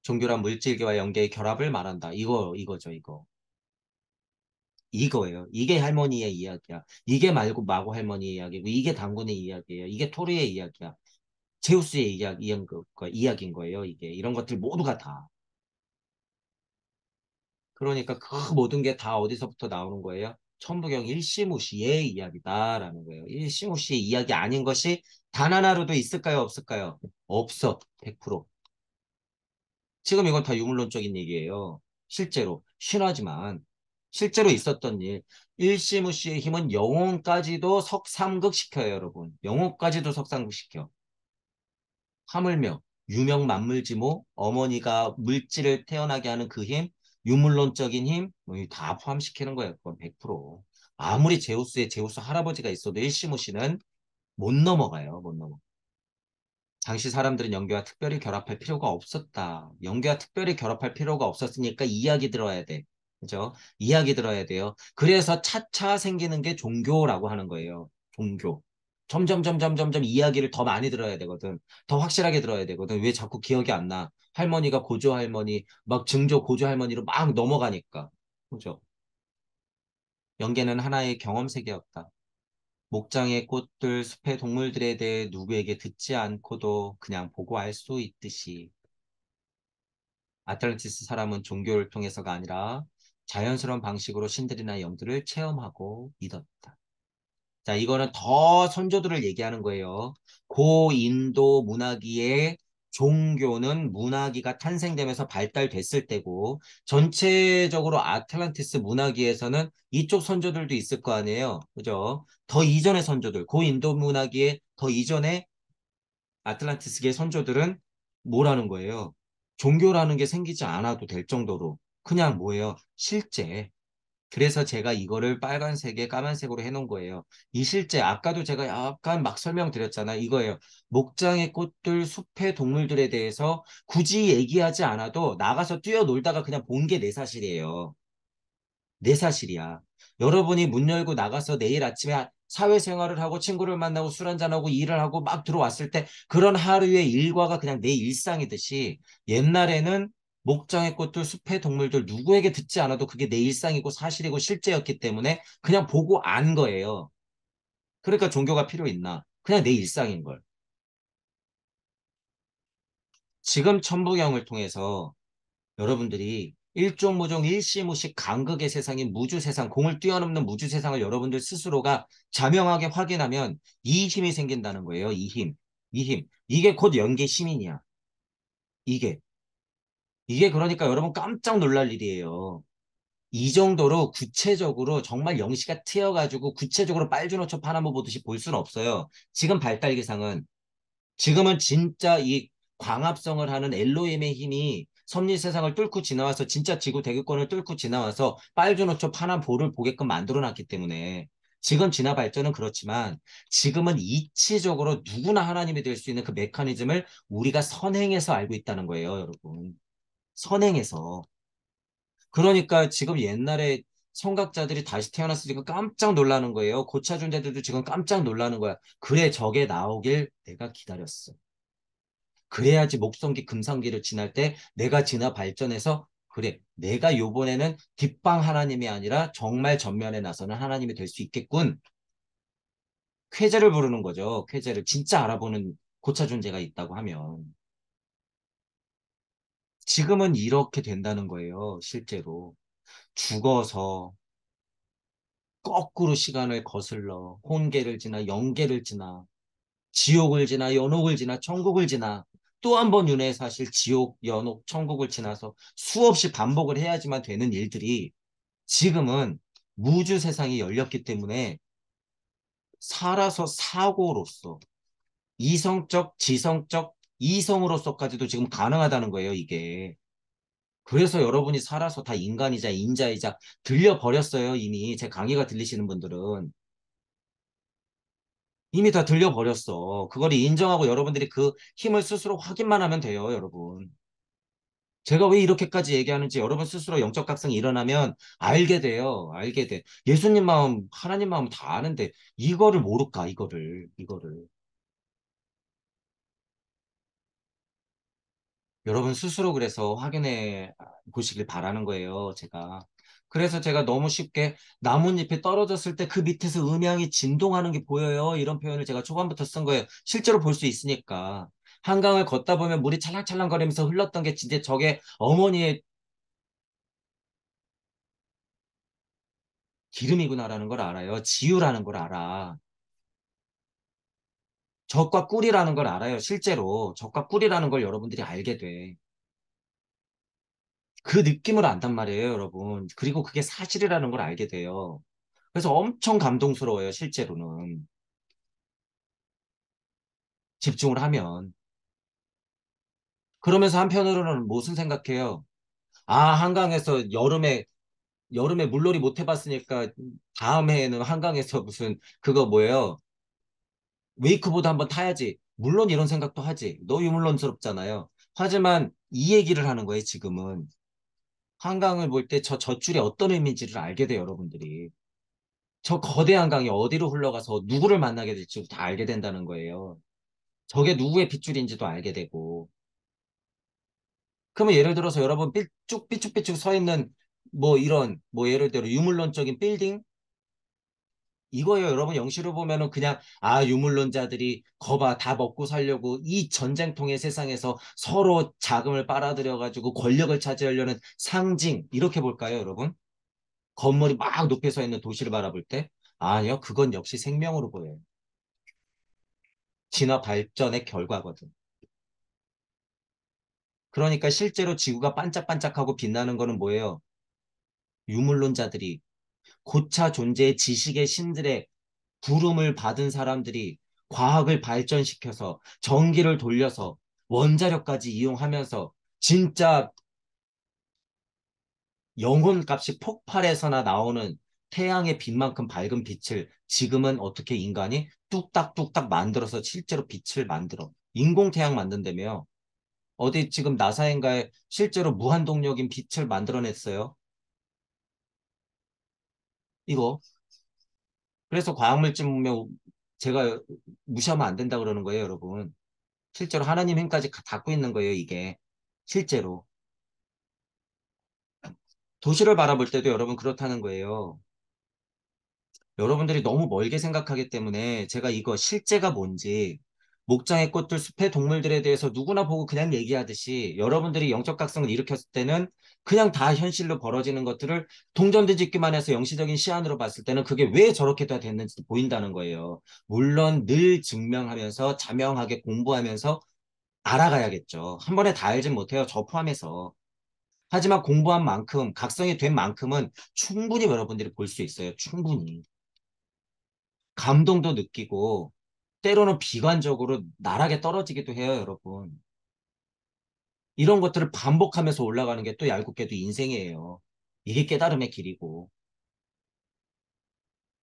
종교란 물질계와 연계의 결합을 말한다. 이거죠, 이거. 이거예요. 이게 할머니의 이야기야. 이게 말고 마고 할머니의 이야기고, 이게 당군의 이야기예요. 이게 토르의 이야기야. 제우스의 이야기인 거예요, 이게. 이런 것들 모두가 다. 그러니까 그 모든 게 다 어디서부터 나오는 거예요? 천부경 일시무시의 이야기다라는 거예요. 일시무시의 이야기 아닌 것이 단 하나로도 있을까요? 없을까요? 없어. 100%. 지금 이건 다 유물론적인 얘기예요. 실제로. 신화지만 실제로 있었던 일. 일시무시의 힘은 영혼까지도 석삼극시켜요, 여러분. 영혼까지도 석삼극시켜. 하물며 유명만물지모 어머니가 물질을 태어나게 하는 그 힘, 유물론적인 힘, 뭐다 포함시키는 거예요. 그건 100%. 아무리 제우스의 제우스 할아버지가 있어도 일시무시는 못 넘어가요. 못 넘어. 당시 사람들은 연계와 특별히 결합할 필요가 없었다. 연계와 특별히 결합할 필요가 없었으니까 이야기 들어야 돼. 그죠? 이야기 들어야 돼요. 그래서 차차 생기는 게 종교라고 하는 거예요. 종교. 점점 이야기를 더 많이 들어야 되거든. 더 확실하게 들어야 되거든. 왜 자꾸 기억이 안 나? 할머니가 고조 할머니, 막 증조 고조 할머니로 막 넘어가니까. 그죠? 연계는 하나의 경험 세계였다. 목장의 꽃들, 숲의 동물들에 대해 누구에게 듣지 않고도 그냥 보고 알 수 있듯이 아틀란티스 사람은 종교를 통해서가 아니라 자연스러운 방식으로 신들이나 영들을 체험하고 믿었다. 자, 이거는 더 선조들을 얘기하는 거예요. 고인도 문화기의 종교는 문화기가 탄생되면서 발달됐을 때고 전체적으로 아틀란티스 문화기에서는 이쪽 선조들도 있을 거 아니에요. 그죠? 더 이전의 선조들, 고인도 문화기에 더 이전에 아틀란티스계의 선조들은 뭐라는 거예요? 종교라는 게 생기지 않아도 될 정도로 그냥 뭐예요? 실제 그래서 제가 이거를 빨간색에 까만색으로 해놓은 거예요. 이 실제, 아까도 제가 약간 막 설명드렸잖아. 이거예요. 목장의 꽃들, 숲의 동물들에 대해서 굳이 얘기하지 않아도 나가서 뛰어놀다가 그냥 본 게 내 사실이에요. 내 사실이야. 여러분이 문 열고 나가서 내일 아침에 사회생활을 하고 친구를 만나고 술 한잔하고 일을 하고 막 들어왔을 때 그런 하루의 일과가 그냥 내 일상이듯이 옛날에는 목장의 꽃들, 숲의 동물들 누구에게 듣지 않아도 그게 내 일상이고 사실이고 실제였기 때문에 그냥 보고 안 거예요. 그러니까 종교가 필요 있나? 그냥 내 일상인 걸. 지금 천부경을 통해서 여러분들이 일종무종 일시무식 간극의 세상인 무주세상, 공을 뛰어넘는 무주세상을 여러분들 스스로가 자명하게 확인하면 이 힘이 생긴다는 거예요. 이 힘. 이 힘. 이게 곧 연계 시민이야. 이게. 이게 그러니까 여러분 깜짝 놀랄 일이에요. 이 정도로 구체적으로 정말 영시가 트여가지고 구체적으로 빨주노초 파나모 보듯이 볼 수는 없어요. 지금 발달기상은 지금은 진짜 이 광합성을 하는 엘로힘의 힘이 섭리 세상을 뚫고 지나와서 진짜 지구 대기권을 뚫고 지나와서 빨주노초 파란 볼을 보게끔 만들어 놨기 때문에 지금 진화 발전은 그렇지만 지금은 이치적으로 누구나 하나님이 될 수 있는 그 메커니즘을 우리가 선행해서 알고 있다는 거예요, 여러분. 선행해서. 그러니까 지금 옛날에 성각자들이 다시 태어났으니까 깜짝 놀라는 거예요. 고차준자들도 지금 깜짝 놀라는 거야. 그래, 저게 나오길 내가 기다렸어. 그래야지 목성기 금상기를 지날 때 내가 진화 발전해서 그래 내가 요번에는 뒷방 하나님이 아니라 정말 전면에 나서는 하나님이 될 수 있겠군. 쾌재를 부르는 거죠. 쾌재를 진짜 알아보는 고차 존재가 있다고 하면. 지금은 이렇게 된다는 거예요, 실제로. 죽어서 거꾸로 시간을 거슬러 혼계를 지나 영계를 지나 지옥을 지나 연옥을 지나 천국을 지나 또 한 번 윤회 사실 지옥, 연옥, 천국을 지나서 수없이 반복을 해야지만 되는 일들이 지금은 무주 세상이 열렸기 때문에 살아서 사고로서 이성적, 지성적, 이성으로서까지도 지금 가능하다는 거예요, 이게. 그래서 여러분이 살아서 다 인간이자 인자이자 들려버렸어요, 이미. 제 강의가 들리시는 분들은. 이미 다 들려버렸어. 그걸 인정하고 여러분들이 그 힘을 스스로 확인만 하면 돼요, 여러분. 제가 왜 이렇게까지 얘기하는지 여러분 스스로 영적 각성이 일어나면 알게 돼요. 알게 돼. 예수님 마음, 하나님 마음 다 아는데 이거를 모를까, 이거를. 여러분 스스로 그래서 확인해 보시길 바라는 거예요, 제가. 그래서 제가 너무 쉽게 나뭇잎이 떨어졌을 때 그 밑에서 음향이 진동하는 게 보여요. 이런 표현을 제가 초반부터 쓴 거예요. 실제로 볼 수 있으니까. 한강을 걷다 보면 물이 찰랑찰랑거리면서 흘렀던 게 진짜 저게 어머니의 기름이구나라는 걸 알아요. 지유라는 걸 알아. 젖과 꿀이라는 걸 알아요. 실제로 젖과 꿀이라는 걸 여러분들이 알게 돼. 그 느낌을 안단 말이에요, 여러분. 그리고 그게 사실이라는 걸 알게 돼요. 그래서 엄청 감동스러워요, 실제로는. 집중을 하면. 그러면서 한편으로는 무슨 생각해요? 아, 한강에서 여름에 물놀이 못 해봤으니까 다음 해에는 한강에서 무슨 그거 뭐예요? 웨이크보드 한번 타야지. 물론 이런 생각도 하지. 너 유물론스럽잖아요. 하지만 이 얘기를 하는 거예요, 지금은. 한강을 볼 때 저 젖줄이 어떤 의미인지를 알게 돼요, 여러분들이. 저 거대한 강이 어디로 흘러가서 누구를 만나게 될지 다 알게 된다는 거예요. 저게 누구의 핏줄인지도 알게 되고. 그러면 예를 들어서 여러분 삐쭉삐쭉삐쭉 서 있는 뭐 이런 뭐 예를 들어 유물론적인 빌딩 이거예요. 여러분 영시로 보면은 그냥 아 유물론자들이 거봐 다 먹고 살려고 이 전쟁통의 세상에서 서로 자금을 빨아들여 가지고 권력을 차지하려는 상징 이렇게 볼까요, 여러분? 건물이 막 높이 서 있는 도시를 바라볼 때 아니요. 그건 역시 생명으로 보여요. 진화 발전의 결과거든. 그러니까 실제로 지구가 반짝반짝하고 빛나는 거는 뭐예요? 유물론자들이 고차 존재의 지식의 신들의 부름을 받은 사람들이 과학을 발전시켜서 전기를 돌려서 원자력까지 이용하면서 진짜 영혼 값이 폭발해서나 나오는 태양의 빛만큼 밝은 빛을 지금은 어떻게 인간이 뚝딱뚝딱 만들어서 실제로 빛을 만들어. 인공태양 만든다며요. 어디 지금 나사인가에 실제로 무한동력인 빛을 만들어냈어요. 이거. 그래서 과학물질 보면 제가 무시하면 안 된다 그러는 거예요, 여러분. 실제로 하나님 힘까지 닿고 있는 거예요, 이게. 실제로. 도시를 바라볼 때도 여러분 그렇다는 거예요. 여러분들이 너무 멀게 생각하기 때문에 제가 이거 실제가 뭔지 목장의 꽃들, 숲의 동물들에 대해서 누구나 보고 그냥 얘기하듯이 여러분들이 영적 각성을 일으켰을 때는 그냥 다 현실로 벌어지는 것들을 동전 뒤집기만 해서 영시적인 시안으로 봤을 때는 그게 왜 저렇게 다 됐는지 보인다는 거예요. 물론 늘 증명하면서 자명하게 공부하면서 알아가야겠죠. 한 번에 다 알진 못해요. 저 포함해서. 하지만 공부한 만큼, 각성이 된 만큼은 충분히 여러분들이 볼 수 있어요. 충분히. 감동도 느끼고, 때로는 비관적으로 나락에 떨어지기도 해요, 여러분. 이런 것들을 반복하면서 올라가는 게 또 얄궂게도 인생이에요. 이게 깨달음의 길이고.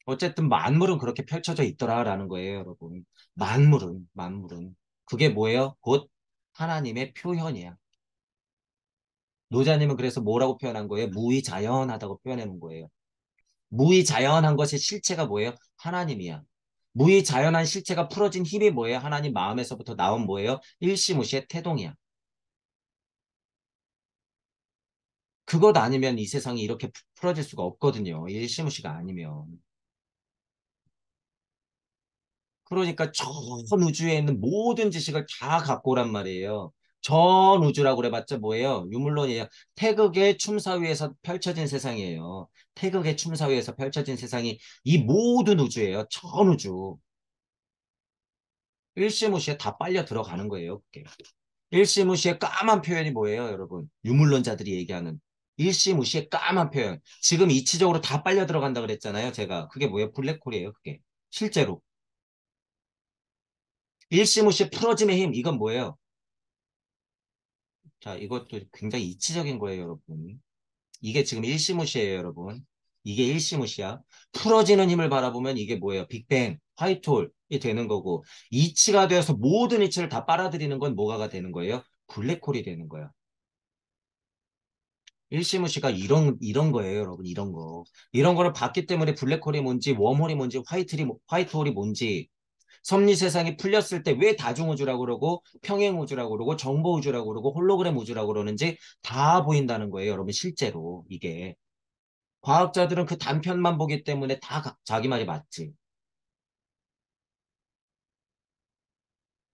어쨌든 만물은 그렇게 펼쳐져 있더라라는 거예요, 여러분. 만물은. 그게 뭐예요? 곧 하나님의 표현이야. 노자님은 그래서 뭐라고 표현한 거예요? 무의자연하다고 표현해 놓은 거예요. 무의자연한 것의 실체가 뭐예요? 하나님이야. 무의자연한 실체가 풀어진 힘이 뭐예요? 하나님 마음에서부터 나온 뭐예요? 일시무시의 태동이야. 그것 아니면 이 세상이 이렇게 풀어질 수가 없거든요. 일시무시가 아니면. 그러니까 전 우주에 있는 모든 지식을 다 갖고 오란 말이에요. 전 우주라고 그래봤자 뭐예요? 유물론이에요. 태극의 춤사 위에서 펼쳐진 세상이에요. 태극의 춤사 위에서 펼쳐진 세상이 이 모든 우주예요. 전 우주. 일시무시에 다 빨려 들어가는 거예요. 그게. 일시무시의 까만 표현이 뭐예요, 여러분? 유물론자들이 얘기하는. 일시무시의 까만 표현. 지금 이치적으로 다 빨려 들어간다 그랬잖아요, 제가. 그게 뭐예요? 블랙홀이에요, 그게. 실제로. 일시무시 풀어짐의 힘, 이건 뭐예요? 자, 이것도 굉장히 이치적인 거예요, 여러분. 이게 지금 일시무시예요, 여러분. 이게 일시무시야. 풀어지는 힘을 바라보면 이게 뭐예요? 빅뱅, 화이트홀이 되는 거고, 이치가 되어서 모든 이치를 다 빨아들이는 건 뭐가가 되는 거예요? 블랙홀이 되는 거야. 일시무시가 이런 거예요, 여러분. 이런 거. 이런 거를 봤기 때문에 블랙홀이 뭔지, 웜홀이 뭔지, 화이트홀이 뭔지, 섭리 세상이 풀렸을 때 왜 다중우주라고 그러고 평행우주라고 그러고 정보우주라고 그러고 홀로그램 우주라고 그러는지 다 보인다는 거예요. 여러분 실제로 이게. 과학자들은 그 단편만 보기 때문에 다 자기 말이 맞지.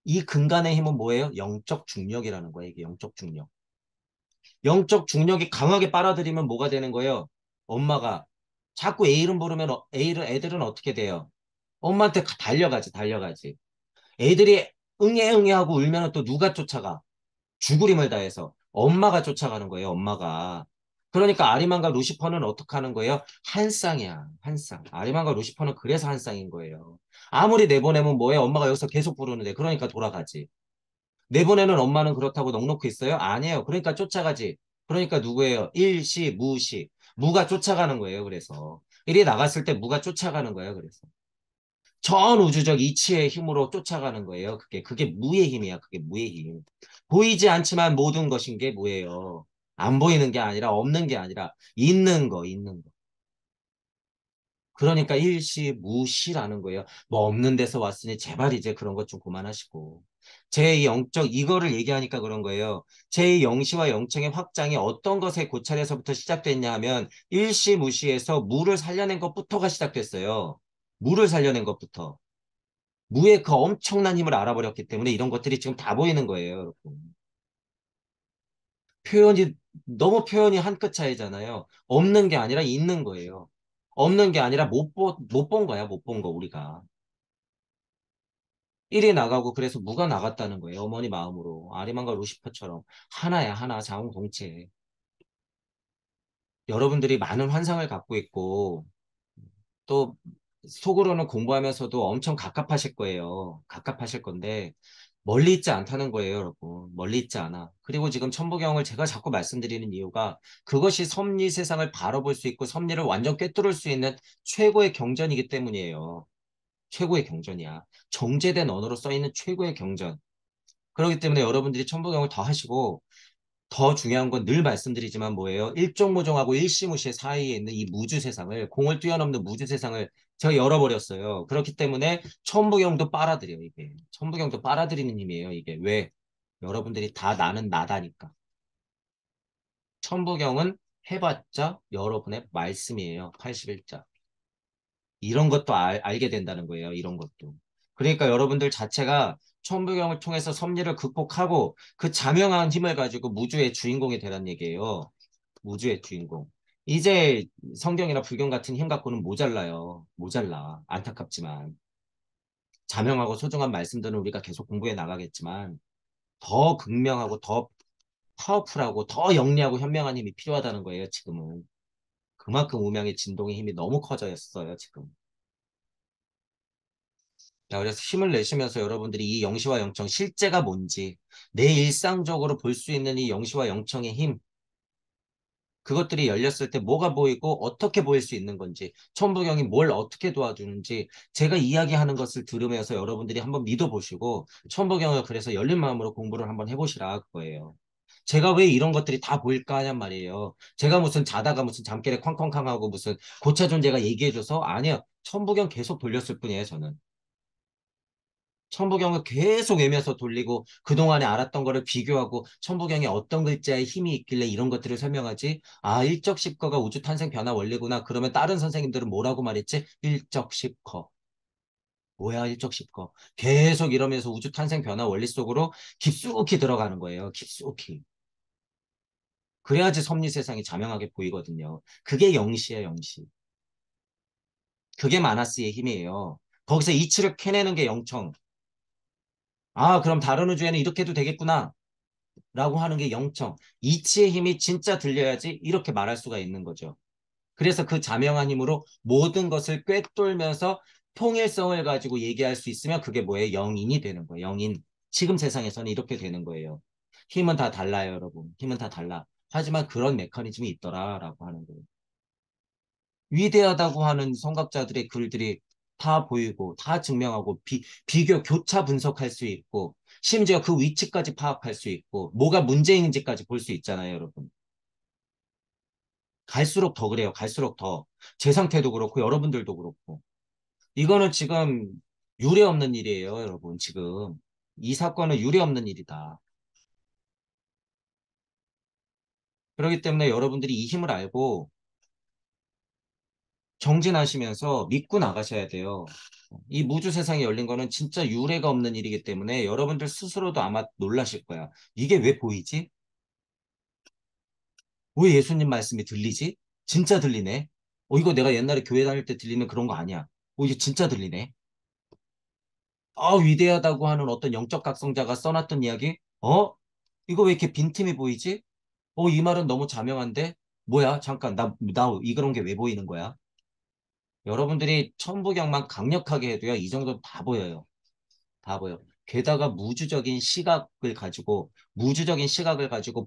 이 근간의 힘은 뭐예요? 영적 중력이라는 거예요. 이게 영적 중력. 영적 중력이 강하게 빨아들이면 뭐가 되는 거예요? 엄마가 자꾸 애 이름 부르면 애들은 어떻게 돼요? 엄마한테 달려가지, 달려가지. 애들이 응애 응애 하고 울면 또 누가 쫓아가? 죽으림을 다해서 엄마가 쫓아가는 거예요, 엄마가. 그러니까 아리만과 루시퍼는 어떻게 하는 거예요? 한 쌍이야, 한 쌍. 아리만과 루시퍼는 그래서 한 쌍인 거예요. 아무리 내보내면 뭐해? 엄마가 여기서 계속 부르는데, 그러니까 돌아가지. 내보내는 엄마는 그렇다고 넉넉히 있어요? 아니에요. 그러니까 쫓아가지. 그러니까 누구예요? 일시, 무시. 무가 쫓아가는 거예요, 그래서. 일이 나갔을 때 무가 쫓아가는 거예요, 그래서. 전 우주적 이치의 힘으로 쫓아가는 거예요. 그게 무의 힘이야. 그게 무의 힘. 보이지 않지만 모든 것인 게 뭐예요? 안 보이는 게 아니라 없는 게 아니라 있는 거, 있는 거. 그러니까 일시 무시라는 거예요. 뭐 없는 데서 왔으니 제발 이제 그런 것 좀 그만하시고. 제 영적 이거를 얘기하니까 그런 거예요. 제 영시와 영청의 확장이 어떤 것의 고찰에서부터 시작됐냐 하면 일시 무시에서 무를 살려낸 것부터가 시작됐어요. 무를 살려낸 것부터. 무의 그 엄청난 힘을 알아버렸기 때문에 이런 것들이 지금 다 보이는 거예요, 여러분. 표현이, 너무 표현이 한 끗 차이잖아요. 없는 게 아니라 있는 거예요. 없는 게 아니라 못 본 거야, 못 본 거, 우리가. 1이 나가고 그래서 무가 나갔다는 거예요, 어머니 마음으로. 아리만과 루시퍼처럼. 하나야, 하나, 자웅동체. 여러분들이 많은 환상을 갖고 있고, 또 속으로는 공부하면서도 엄청 갑갑하실 거예요. 갑갑하실 건데 멀리 있지 않다는 거예요, 여러분. 멀리 있지 않아. 그리고 지금 천부경을 제가 자꾸 말씀드리는 이유가 그것이 섭리 세상을 바라볼 수 있고 섭리를 완전 꿰뚫을 수 있는 최고의 경전이기 때문이에요. 최고의 경전이야. 정제된 언어로 써 있는 최고의 경전. 그렇기 때문에 여러분들이 천부경을 더 하시고 더 중요한 건 늘 말씀드리지만 뭐예요? 일종모종하고 일시무시 사이에 있는 이 무주 세상을, 공을 뛰어넘는 무주 세상을 제가 열어버렸어요. 그렇기 때문에 천부경도 빨아들여요, 이게. 천부경도 빨아들이는 힘이에요, 이게. 왜? 여러분들이 다 나는 나다니까. 천부경은 해봤자 여러분의 말씀이에요. 81자. 이런 것도 알게 된다는 거예요. 이런 것도. 그러니까 여러분들 자체가 천부경을 통해서 섭리를 극복하고 그 자명한 힘을 가지고 무주의 주인공이 되란 얘기예요. 우주의 주인공. 이제 성경이나 불경 같은 힘 갖고는 모자라요. 모자라. 안타깝지만. 자명하고 소중한 말씀들은 우리가 계속 공부해 나가겠지만 더 극명하고 더 파워풀하고 더 영리하고 현명한 힘이 필요하다는 거예요, 지금은. 그만큼 음양의 진동의 힘이 너무 커져있어요, 지금. 자, 그래서 힘을 내시면서 여러분들이 이 영시와 영청 실제가 뭔지 내 일상적으로 볼 수 있는 이 영시와 영청의 힘 그것들이 열렸을 때 뭐가 보이고 어떻게 보일 수 있는 건지, 천부경이 뭘 어떻게 도와주는지 제가 이야기하는 것을 들으면서 여러분들이 한번 믿어보시고 천부경을 그래서 열린 마음으로 공부를 한번 해보시라 그거예요. 제가 왜 이런 것들이 다 보일까 하냔 말이에요. 제가 무슨 자다가 무슨 잠결에 쾅쾅쾅하고 무슨 고차 존재가 얘기해줘서 아니요. 천부경 계속 돌렸을 뿐이에요, 저는. 천부경을 계속 외면서 돌리고 그동안에 알았던 거를 비교하고 천부경에 어떤 글자에 힘이 있길래 이런 것들을 설명하지? 아, 일적십거가 우주 탄생 변화 원리구나. 그러면 다른 선생님들은 뭐라고 말했지? 일적십거. 뭐야, 일적 십거. 계속 이러면서 우주 탄생 변화 원리 속으로 깊숙이 들어가는 거예요. 깊숙이. 그래야지 섭리 세상이 자명하게 보이거든요. 그게 영시예요, 영시. 그게 마나스의 힘이에요. 거기서 이치를 캐내는 게 영청. 아, 그럼 다른 우주에는 이렇게 해도 되겠구나. 라고 하는 게 영청. 이치의 힘이 진짜 들려야지 이렇게 말할 수가 있는 거죠. 그래서 그 자명한 힘으로 모든 것을 꿰뚫면서 통일성을 가지고 얘기할 수 있으면 그게 뭐예요? 영인이 되는 거예요. 영인. 지금 세상에서는 이렇게 되는 거예요. 힘은 다 달라요, 여러분. 힘은 다 달라. 하지만 그런 메커니즘이 있더라라고 하는 거예요. 위대하다고 하는 성각자들의 글들이 다 보이고 다 증명하고 비교 교차 분석할 수 있고 심지어 그 위치까지 파악할 수 있고 뭐가 문제인지까지 볼 수 있잖아요, 여러분. 갈수록 더 그래요. 갈수록 더. 제 상태도 그렇고 여러분들도 그렇고. 이거는 지금 유례 없는 일이에요, 여러분. 지금. 이 사건은 유례 없는 일이다. 그렇기 때문에 여러분들이 이 힘을 알고 정진하시면서 믿고 나가셔야 돼요. 이 무주 세상에 열린 거는 진짜 유례가 없는 일이기 때문에 여러분들 스스로도 아마 놀라실 거야. 이게 왜 보이지? 왜 예수님 말씀이 들리지? 진짜 들리네. 이거 내가 옛날에 교회 다닐 때 들리는 그런 거 아니야. 이게 진짜 들리네. 위대하다고 하는 어떤 영적 각성자가 써놨던 이야기? 이거 왜 이렇게 빈틈이 보이지? 이 말은 너무 자명한데? 뭐야? 잠깐, 이 그런 게 왜 보이는 거야? 여러분들이 천부경만 강력하게 해도요, 이 정도 다 보여요. 다 보여. 게다가 무주적인 시각을 가지고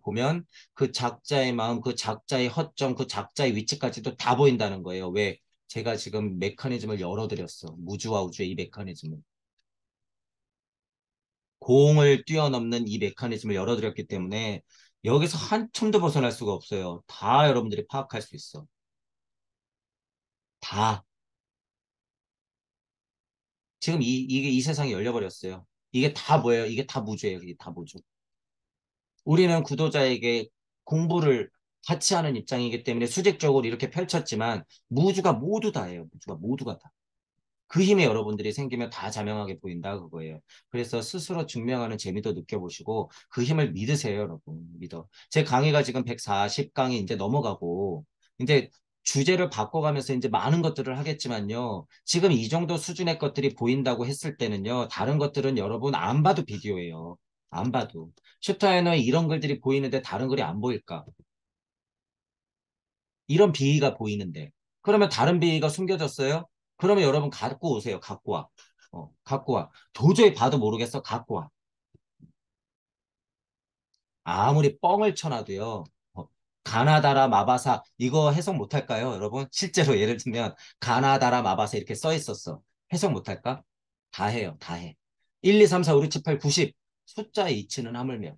보면 그 작자의 마음, 그 작자의 허점, 그 작자의 위치까지도 다 보인다는 거예요. 왜? 제가 지금 메커니즘을 열어드렸어. 무주와 우주의 이 메커니즘을. 공을 뛰어넘는 이 메커니즘을 열어드렸기 때문에 여기서 한 tum도 벗어날 수가 없어요. 다 여러분들이 파악할 수 있어. 다. 지금 이게 이 세상이 열려버렸어요. 이게 다 뭐예요? 이게 다 무주예요. 이게 다 무주. 우리는 구도자에게 공부를 같이 하는 입장이기 때문에 수직적으로 이렇게 펼쳤지만 무주가 모두 다예요. 무주가 모두가 다. 그 힘에 여러분들이 생기면 다 자명하게 보인다 그거예요. 그래서 스스로 증명하는 재미도 느껴보시고 그 힘을 믿으세요, 여러분. 믿어. 제 강의가 지금 140강이 이제 넘어가고 이제 주제를 바꿔가면서 이제 많은 것들을 하겠지만요. 지금 이 정도 수준의 것들이 보인다고 했을 때는요. 다른 것들은 여러분 안 봐도 비디오예요. 안 봐도. 슈타인의 이런 글들이 보이는데 다른 글이 안 보일까? 이런 비위가 보이는데. 그러면 다른 비위가 숨겨졌어요? 그러면 여러분 갖고 오세요. 갖고 와. 갖고 와. 도저히 봐도 모르겠어. 갖고 와. 아무리 뻥을 쳐놔도요. 가나다라 마바사 이거 해석 못할까요, 여러분? 실제로 예를 들면 가나다라 마바사 이렇게 써 있었어. 해석 못할까? 다 해요. 다 해. 1, 2, 3, 4, 5, 6, 7, 8, 90 숫자의 이치는 하물며.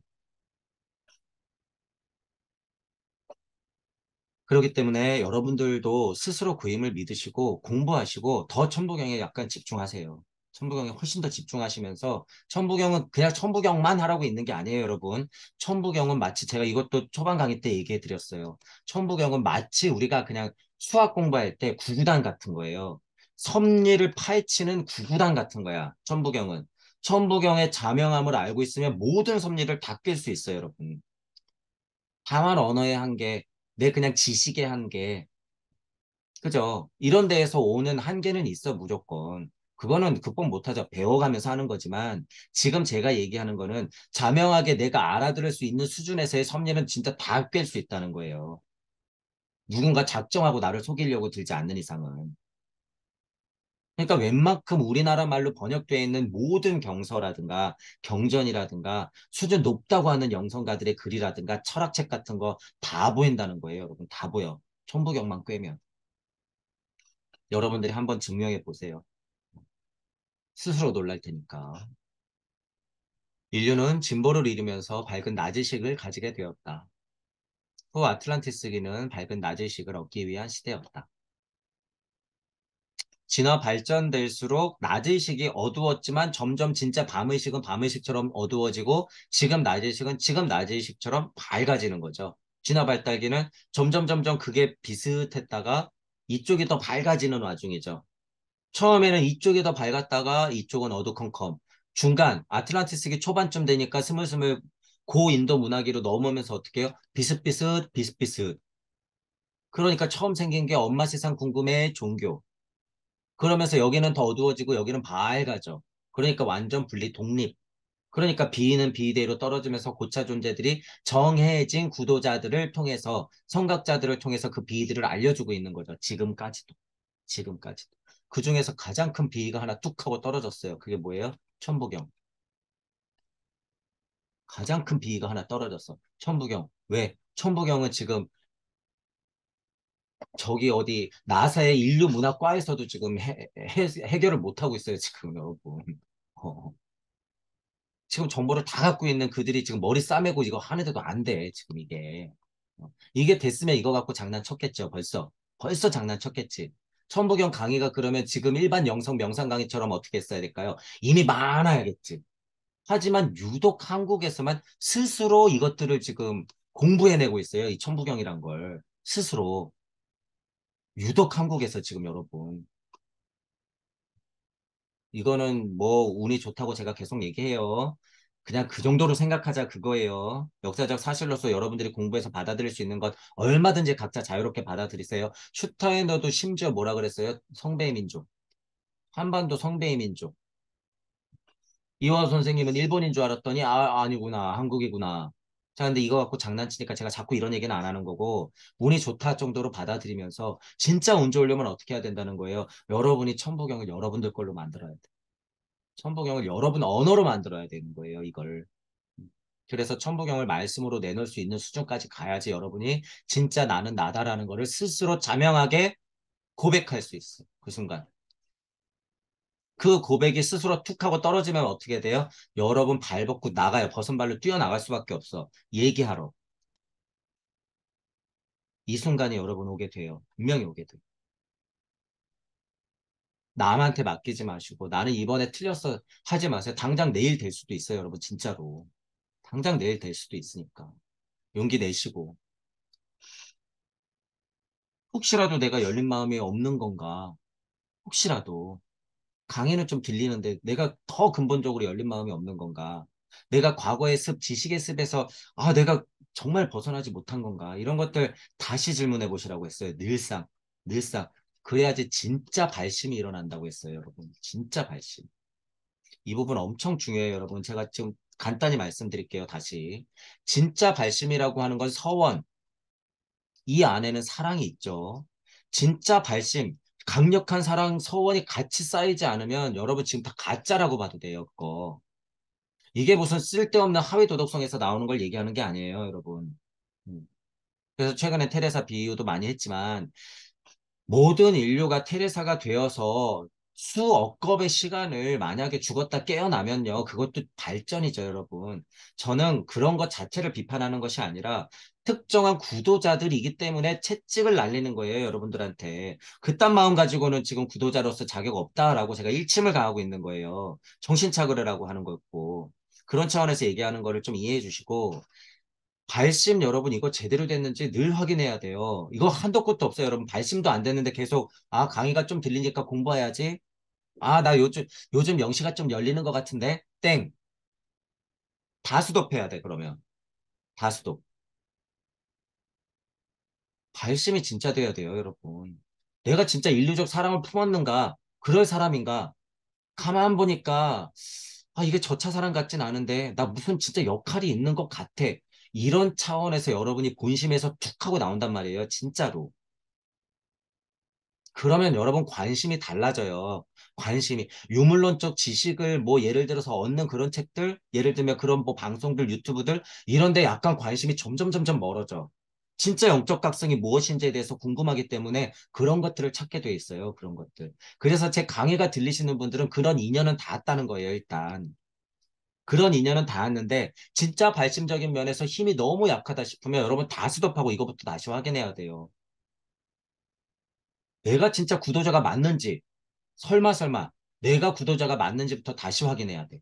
그렇기 때문에 여러분들도 스스로 그 힘을 믿으시고 공부하시고 더 천부경에 약간 집중하세요. 천부경에 훨씬 더 집중하시면서 천부경은 그냥 천부경만 하라고 있는 게 아니에요, 여러분. 천부경은 마치 제가 이것도 초반 강의 때 얘기해 드렸어요. 천부경은 마치 우리가 그냥 수학 공부할 때 구구단 같은 거예요. 섭리를 파헤치는 구구단 같은 거야, 천부경은. 천부경의 자명함을 알고 있으면 모든 섭리를 다 깰 수 있어요, 여러분. 다만 언어의 한계, 내 그냥 지식의 한계, 그죠? 이런 데에서 오는 한계는 있어, 무조건. 그거는 극복 못하죠. 배워가면서 하는 거지만, 지금 제가 얘기하는 거는 자명하게 내가 알아들을 수 있는 수준에서의 섭리는 진짜 다 깰 수 있다는 거예요. 누군가 작정하고 나를 속이려고 들지 않는 이상은. 그러니까 웬만큼 우리나라 말로 번역되어 있는 모든 경서라든가 경전이라든가 수준 높다고 하는 영성가들의 글이라든가 철학책 같은 거 다 보인다는 거예요, 여러분. 다 보여. 천부경만 꿰면. 여러분들이 한번 증명해 보세요. 스스로 놀랄 테니까. 인류는 진보를 이루면서 밝은 낮의식을 가지게 되었다. 후 아틀란티스기는 밝은 낮의식을 얻기 위한 시대였다. 진화 발전될수록 낮의식이 어두웠지만 점점 진짜 밤의식은 밤의식처럼 어두워지고 지금 낮의식은 지금 낮의식처럼 밝아지는 거죠. 진화 발달기는 점점 그게 비슷했다가 이쪽이 더 밝아지는 와중이죠. 처음에는 이쪽이 더 밝았다가 이쪽은 어두컴컴. 중간 아틀란티스기 초반쯤 되니까 스물스물 고인도 문화기로 넘으면서 어떻게 해요? 비슷비슷 비슷비슷. 그러니까 처음 생긴 게 엄마 세상 궁금해 종교. 그러면서 여기는 더 어두워지고 여기는 밝아져. 그러니까 완전 분리 독립. 그러니까 B는 B대로 떨어지면서 고차 존재들이 정해진 구도자들을 통해서 성각자들을 통해서 그 B들을 알려주고 있는 거죠. 지금까지도. 지금까지도. 그 중에서 가장 큰 B가 하나 뚝 하고 떨어졌어요. 그게 뭐예요? 천부경. 가장 큰 B가 하나 떨어졌어. 천부경. 왜? 천부경은 지금 저기 어디 나사의 인류문학과에서도 지금 해결을 못하고 있어요. 지금 여러분. 어. 지금 정보를 다 갖고 있는 그들이 지금 머리 싸매고 이거 하는데도 안 돼. 지금 이게. 이게 됐으면 이거 갖고 장난쳤겠죠. 벌써. 벌써 장난쳤겠지. 천부경 강의가 그러면 지금 일반 영성 명상 강의처럼 어떻게 했어야 될까요? 이미 많아야겠지. 하지만 유독 한국에서만 스스로 이것들을 지금 공부해내고 있어요. 이 천부경이란 걸. 스스로. 유독 한국에서 지금 여러분. 이거는 뭐 운이 좋다고 제가 계속 얘기해요. 그냥 그 정도로 생각하자 그거예요. 역사적 사실로서 여러분들이 공부해서 받아들일 수 있는 것 얼마든지 각자 자유롭게 받아들이세요. 슈타이너도 심지어 뭐라 그랬어요? 성배의 민족. 한반도 성배의 민족. 이화 선생님은 일본인 줄 알았더니 아니구나. 한국이구나. 자, 근데 이거 갖고 장난치니까 제가 자꾸 이런 얘기는 안 하는 거고 운이 좋다 정도로 받아들이면서 진짜 운 좋으려면 어떻게 해야 된다는 거예요. 여러분이 천부경을 여러분들 걸로 만들어야 돼. 천부경을 여러분 언어로 만들어야 되는 거예요, 이걸. 그래서 천부경을 말씀으로 내놓을 수 있는 수준까지 가야지 여러분이 진짜 나는 나다라는 거를 스스로 자명하게 고백할 수 있어. 그 순간. 그 고백이 스스로 툭 하고 떨어지면 어떻게 돼요? 여러분 발 벗고 나가요. 벗은 발로 뛰어나갈 수밖에 없어. 얘기하러. 이 순간에 여러분 오게 돼요. 분명히 오게 돼요. 남한테 맡기지 마시고 나는 이번에 틀렸어 하지 마세요. 당장 내일 될 수도 있어요, 여러분. 진짜로. 당장 내일 될 수도 있으니까. 용기 내시고. 혹시라도 내가 열린 마음이 없는 건가? 혹시라도. 강의는 좀 들리는데 내가 더 근본적으로 열린 마음이 없는 건가? 내가 과거의 습, 지식의 습에서 내가 정말 벗어나지 못한 건가? 이런 것들 다시 질문해 보시라고 했어요. 늘상, 늘상. 그래야지 진짜 발심이 일어난다고 했어요, 여러분. 진짜 발심. 이 부분 엄청 중요해요, 여러분. 제가 지금 간단히 말씀드릴게요, 다시. 진짜 발심이라고 하는 건 서원, 이 안에는 사랑이 있죠. 진짜 발심, 강력한 사랑, 서원이 같이 쌓이지 않으면 여러분 지금 다 가짜라고 봐도 돼요, 그거. 이게 무슨 쓸데없는 하위 도덕성에서 나오는 걸 얘기하는 게 아니에요, 여러분. 음. 그래서 최근에 테레사 비유도 많이 했지만 모든 인류가 테레사가 되어서 수억 겁의 시간을 만약에 죽었다 깨어나면요. 그것도 발전이죠, 여러분. 저는 그런 것 자체를 비판하는 것이 아니라 특정한 구도자들이기 때문에 채찍을 날리는 거예요, 여러분들한테. 그딴 마음 가지고는 지금 구도자로서 자격 없다라고 제가 일침을 가하고 있는 거예요. 정신차그래라고 하는 거고. 그런 차원에서 얘기하는 거를 좀 이해해 주시고 발심 여러분 이거 제대로 됐는지 늘 확인해야 돼요. 이거 한도 끝도 없어요. 여러분 발심도 안 됐는데 계속 강의가 좀 들리니까 공부해야지. 나 요즘 영시가 좀 열리는 것 같은데 땡. 다수독해야 돼 그러면. 다수독. 발심이 진짜 돼야 돼요 여러분. 내가 진짜 인류적 사랑을 품었는가? 그럴 사람인가? 가만 보니까 이게 저차 사랑 같진 않은데 나 무슨 진짜 역할이 있는 것 같아. 이런 차원에서 여러분이 본심에서 툭 하고 나온단 말이에요. 진짜로. 그러면 여러분 관심이 달라져요. 관심이. 유물론적 지식을 뭐 예를 들어서 얻는 그런 책들, 예를 들면 그런 뭐 방송들, 유튜브들, 이런데 약간 관심이 점점 멀어져. 진짜 영적 각성이 무엇인지에 대해서 궁금하기 때문에 그런 것들을 찾게 돼 있어요. 그런 것들. 그래서 제 강의가 들리시는 분들은 그런 인연은 닿았다는 거예요, 일단. 그런 인연은 닿았는데 진짜 발심적인 면에서 힘이 너무 약하다 싶으면 여러분 다 스톱하고 이거부터 다시 확인해야 돼요. 내가 진짜 구도자가 맞는지 설마 내가 구도자가 맞는지부터 다시 확인해야 돼.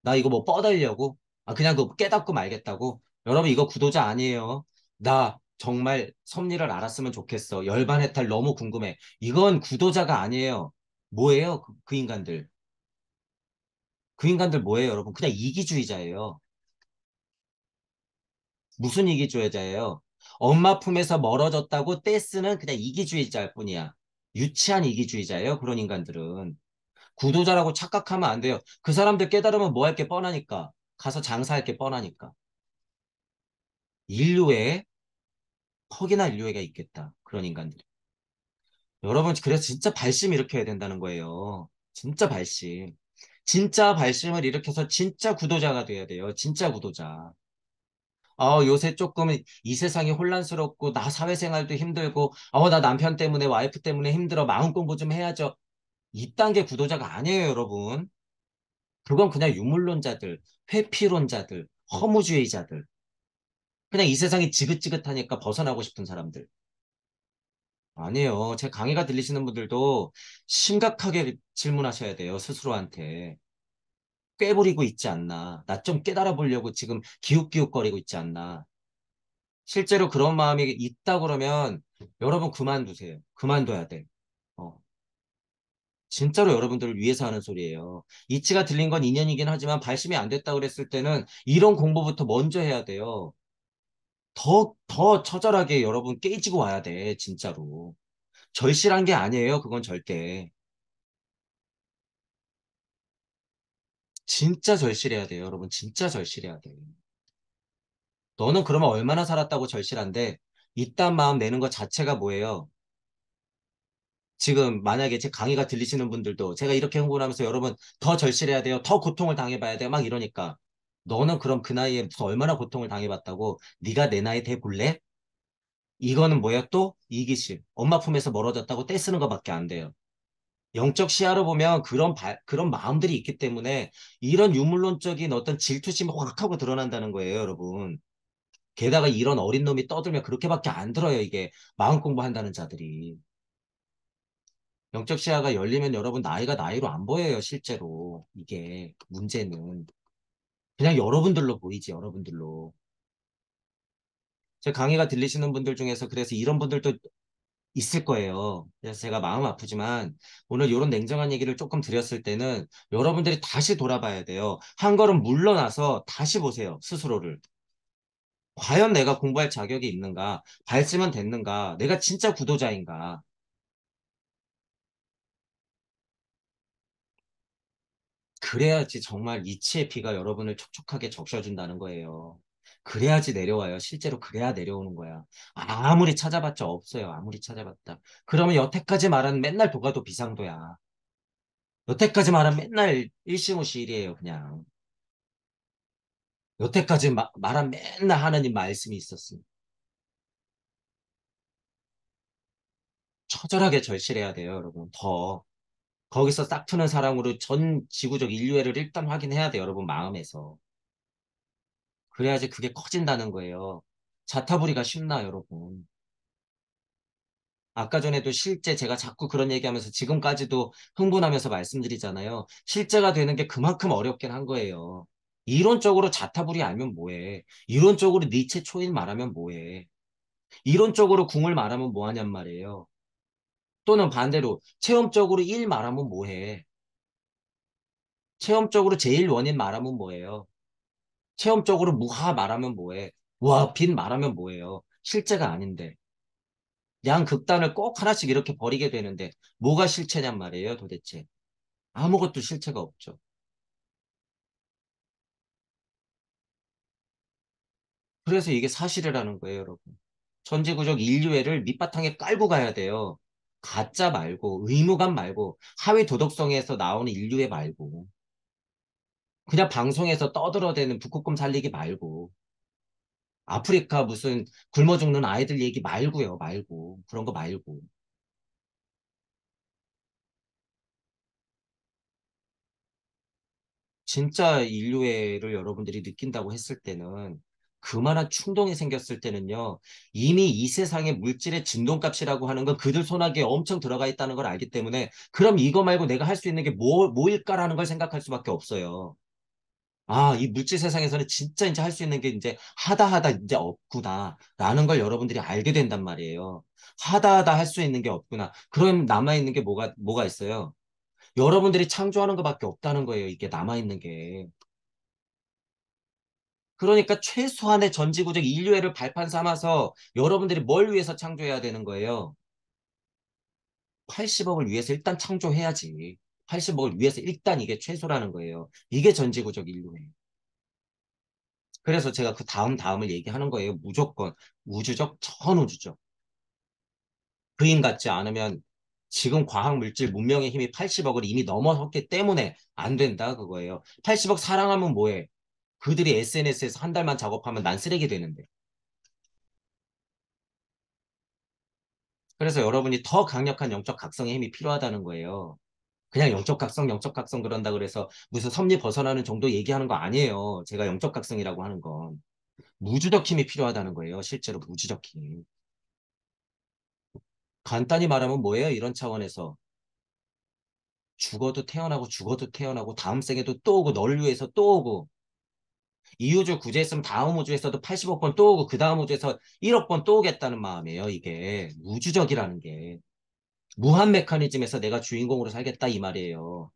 나 이거 뭐 뻗으려고? 그냥 그거 깨닫고 말겠다고? 여러분 이거 구도자 아니에요. 나 정말 섭리를 알았으면 좋겠어. 열반해탈 너무 궁금해. 이건 구도자가 아니에요. 뭐예요? 그 인간들. 그 인간들 뭐예요, 여러분? 그냥 이기주의자예요. 무슨 이기주의자예요? 엄마 품에서 멀어졌다고 떼쓰는 그냥 이기주의자일 뿐이야. 유치한 이기주의자예요, 그런 인간들은. 구도자라고 착각하면 안 돼요. 그 사람들 깨달으면 뭐 할 게 뻔하니까. 가서 장사할 게 뻔하니까. 인류에, 퍽이나 인류애가 있겠다. 그런 인간들. 여러분, 그래서 진짜 발심 일으켜야 된다는 거예요. 진짜 발심. 진짜 발심을 일으켜서 진짜 구도자가 돼야 돼요. 진짜 구도자. 요새 조금 이 세상이 혼란스럽고, 나 사회생활도 힘들고, 나 남편 때문에, 와이프 때문에 힘들어. 마음 공부 좀 해야죠. 이딴 게 구도자가 아니에요, 여러분. 그건 그냥 유물론자들, 회피론자들, 허무주의자들. 그냥 이 세상이 지긋지긋하니까 벗어나고 싶은 사람들. 아니에요. 제 강의가 들리시는 분들도 심각하게 질문하셔야 돼요, 스스로한테. 꾀부리고 있지 않나. 나 좀 깨달아 보려고 지금 기웃기웃거리고 있지 않나. 실제로 그런 마음이 있다 그러면 여러분 그만두세요. 그만둬야 돼. 어. 진짜로 여러분들을 위해서 하는 소리예요. 이치가 들린 건 인연이긴 하지만 발심이 안 됐다 그랬을 때는 이런 공부부터 먼저 해야 돼요. 더 처절하게 여러분 깨지고 와야 돼, 진짜로. 절실한 게 아니에요, 그건 절대. 진짜 절실해야 돼요, 여러분. 진짜 절실해야 돼요. 너는 그러면 얼마나 살았다고 절실한데, 이딴 마음 내는 것 자체가 뭐예요? 지금 만약에 제 강의가 들리시는 분들도 제가 이렇게 홍보를 하면서 여러분 더 절실해야 돼요. 더 고통을 당해봐야 돼요. 막 이러니까. 너는 그럼 그 나이에 무슨 얼마나 고통을 당해봤다고 네가 내 나이 돼 볼래? 이거는 뭐야 또? 이기심. 엄마 품에서 멀어졌다고 떼쓰는 것밖에 안 돼요. 영적 시야로 보면 그런 마음들이 있기 때문에 이런 유물론적인 어떤 질투심이 확 하고 드러난다는 거예요, 여러분. 게다가 이런 어린 놈이 떠들면 그렇게밖에 안 들어요, 이게. 마음 공부한다는 자들이. 영적 시야가 열리면 여러분 나이가 나이로 안 보여요, 실제로. 이게 문제는. 그냥 여러분들로 보이지, 여러분들로. 제 강의가 들리시는 분들 중에서 그래서 이런 분들도 있을 거예요. 그래서 제가 마음 아프지만 오늘 이런 냉정한 얘기를 조금 드렸을 때는 여러분들이 다시 돌아봐야 돼요. 한 걸음 물러나서 다시 보세요, 스스로를. 과연 내가 공부할 자격이 있는가? 발심은 됐는가? 내가 진짜 구도자인가? 그래야지 정말 이치의 비가 여러분을 촉촉하게 적셔준다는 거예요. 그래야지 내려와요. 실제로 그래야 내려오는 거야. 아무리 찾아봤자 없어요. 아무리 찾아봤다. 그러면 여태까지 말한 맨날 도가도 비상도야. 여태까지 말한 맨날 일시무시일이에요, 그냥. 여태까지 말한 맨날 하나님 말씀이 있었으니. 처절하게 절실해야 돼요, 여러분. 더. 거기서 싹 트는 사랑으로 전 지구적 인류애를 일단 확인해야 돼요, 여러분, 마음에서. 그래야지 그게 커진다는 거예요. 자타부리가 쉽나, 여러분. 아까 전에도 실제 제가 자꾸 그런 얘기하면서 지금까지도 흥분하면서 말씀드리잖아요. 실제가 되는 게 그만큼 어렵긴 한 거예요. 이론적으로 자타불이 알면 뭐해. 이론적으로 니체 초인 말하면 뭐해. 이론적으로 궁을 말하면 뭐하냔 말이에요. 또는 반대로 체험적으로 일 말하면 뭐해. 체험적으로 제일 원인 말하면 뭐예요. 체험적으로 무하 말하면 뭐해. 와, 빈 말하면 뭐예요. 실제가 아닌데. 양극단을 꼭 하나씩 이렇게 버리게 되는데 뭐가 실체냔 말이에요, 도대체. 아무것도 실체가 없죠. 그래서 이게 사실이라는 거예요, 여러분. 전지구적 인류애를 밑바탕에 깔고 가야 돼요. 가짜 말고, 의무감 말고, 하위 도덕성에서 나오는 인류애 말고, 그냥 방송에서 떠들어대는 북극곰 살리기 말고, 아프리카 무슨 굶어 죽는 아이들 얘기 말고요, 말고. 그런 거 말고. 진짜 인류애를 여러분들이 느낀다고 했을 때는 그만한 충동이 생겼을 때는요, 이미 이 세상의 물질의 진동값이라고 하는 건 그들 손아귀에 엄청 들어가 있다는 걸 알기 때문에 그럼 이거 말고 내가 할 수 있는 게 뭐일까라는 걸 생각할 수밖에 없어요. 아, 이 물질 세상에서는 진짜 이제 할 수 있는 게 이제 하다 이제 없구나라는 걸 여러분들이 알게 된단 말이에요. 하다 할 수 있는 게 없구나. 그럼 남아있는 게 뭐가 있어요? 여러분들이 창조하는 것밖에 없다는 거예요. 이게 남아있는 게. 그러니까 최소한의 전지구적 인류애를 발판 삼아서 여러분들이 뭘 위해서 창조해야 되는 거예요? 80억을 위해서 일단 창조해야지. 80억을 위해서 일단 이게 최소라는 거예요. 이게 전지구적 인류애. 그래서 제가 그 다음을 얘기하는 거예요. 무조건 우주적, 전우주적. 그림 같지 않으면 지금 과학물질 문명의 힘이 80억을 이미 넘어섰기 때문에 안 된다 그거예요. 80억 사랑하면 뭐해? 그들이 SNS에서 한 달만 작업하면 난 쓰레기 되는데. 그래서 여러분이 더 강력한 영적 각성의 힘이 필요하다는 거예요. 그냥 영적 각성, 영적 각성 그런다 그래서 무슨 섭리 벗어나는 정도 얘기하는 거 아니에요. 제가 영적 각성이라고 하는 건. 무주적 힘이 필요하다는 거예요. 실제로 무주적 힘. 간단히 말하면 뭐예요? 이런 차원에서. 죽어도 태어나고 죽어도 태어나고 다음 생에도 또 오고 널 위해서 또 오고 이 우주 구제했으면 다음 우주에서도 80억 번 또 오고 그 다음 우주에서 1억 번 또 오겠다는 마음이에요. 이게 우주적이라는 게 무한 메커니즘에서 내가 주인공으로 살겠다 이 말이에요.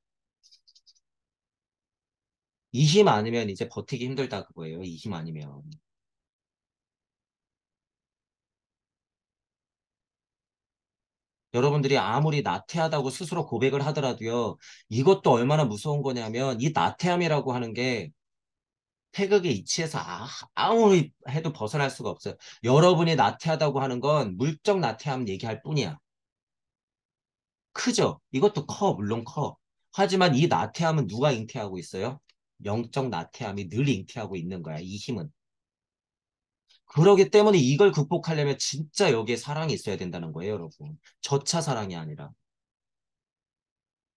이 힘 아니면 이제 버티기 힘들다 그거예요. 이 힘 아니면. 여러분들이 아무리 나태하다고 스스로 고백을 하더라도요. 이것도 얼마나 무서운 거냐면 이 나태함이라고 하는 게 태극의 이치에서 아무리 해도 벗어날 수가 없어요. 여러분이 나태하다고 하는 건 물적 나태함 얘기할 뿐이야. 크죠? 이것도 커, 물론 커. 하지만 이 나태함은 누가 잉태하고 있어요? 영적 나태함이 늘 잉태하고 있는 거야, 이 힘은. 그러기 때문에 이걸 극복하려면 진짜 여기에 사랑이 있어야 된다는 거예요, 여러분. 저차 사랑이 아니라.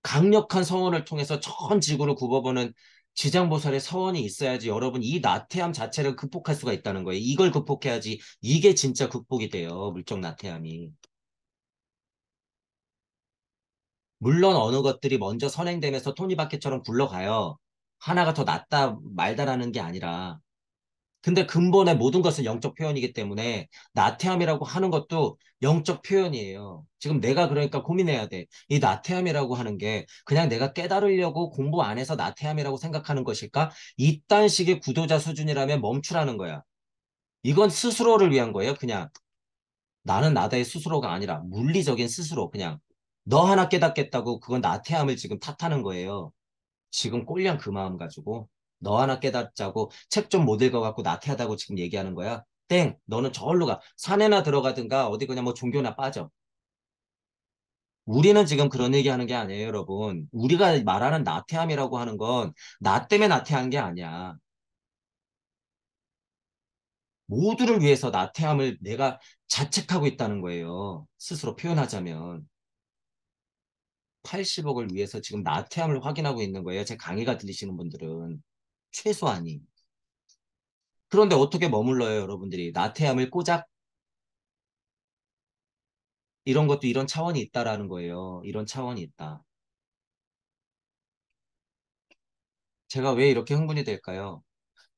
강력한 서원을 통해서 전 지구를 굽어보는 지장보살의 서원이 있어야지 여러분 이 나태함 자체를 극복할 수가 있다는 거예요. 이걸 극복해야지 이게 진짜 극복이 돼요. 물적 나태함이. 물론 어느 것들이 먼저 선행되면서 토니바켓처럼 굴러가요. 하나가 더 낫다 말다라는 게 아니라 근데 근본의 모든 것은 영적 표현이기 때문에 나태함이라고 하는 것도 영적 표현이에요. 지금 내가 그러니까 고민해야 돼. 이 나태함이라고 하는 게 그냥 내가 깨달으려고 공부 안 해서 나태함이라고 생각하는 것일까? 이딴 식의 구도자 수준이라면 멈추라는 거야. 이건 스스로를 위한 거예요. 그냥 나는 나다의 스스로가 아니라 물리적인 스스로 그냥 너 하나 깨닫겠다고 그건 나태함을 지금 탓하는 거예요. 지금 꼴량 그 마음 가지고 너 하나 깨닫자고 책 좀 못 읽어갖고 나태하다고 지금 얘기하는 거야? 땡! 너는 저기로 가. 산에나 들어가든가 어디 그냥 뭐 종교나 빠져. 우리는 지금 그런 얘기하는 게 아니에요, 여러분. 우리가 말하는 나태함이라고 하는 건 나 때문에 나태한 게 아니야. 모두를 위해서 나태함을 내가 자책하고 있다는 거예요. 스스로 표현하자면. 80억을 위해서 지금 나태함을 확인하고 있는 거예요. 제 강의가 들리시는 분들은. 최소한이. 그런데 어떻게 머물러요, 여러분들이? 나태함을 꼬작 이런 것도 이런 차원이 있다라는 거예요. 이런 차원이 있다. 제가 왜 이렇게 흥분이 될까요?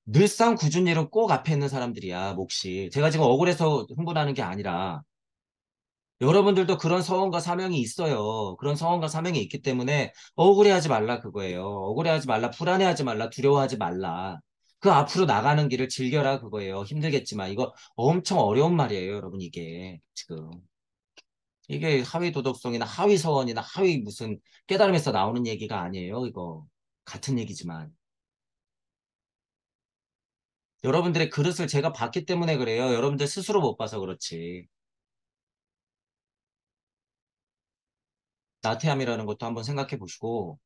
늘상 꾸준히 일은 꼭 앞에 있는 사람들이야, 몫이. 제가 지금 억울해서 흥분하는 게 아니라 여러분들도 그런 서원과 사명이 있어요. 그런 서원과 사명이 있기 때문에 억울해하지 말라 그거예요. 억울해하지 말라, 불안해하지 말라, 두려워하지 말라. 그 앞으로 나가는 길을 즐겨라 그거예요. 힘들겠지만 이거 엄청 어려운 말이에요, 여러분 이게 지금. 이게 하위 도덕성이나 하위 서원이나 하위 무슨 깨달음에서 나오는 얘기가 아니에요, 이거. 같은 얘기지만. 여러분들의 그릇을 제가 봤기 때문에 그래요. 여러분들 스스로 못 봐서 그렇지. 나태함이라는 것도 한번 생각해 보시고,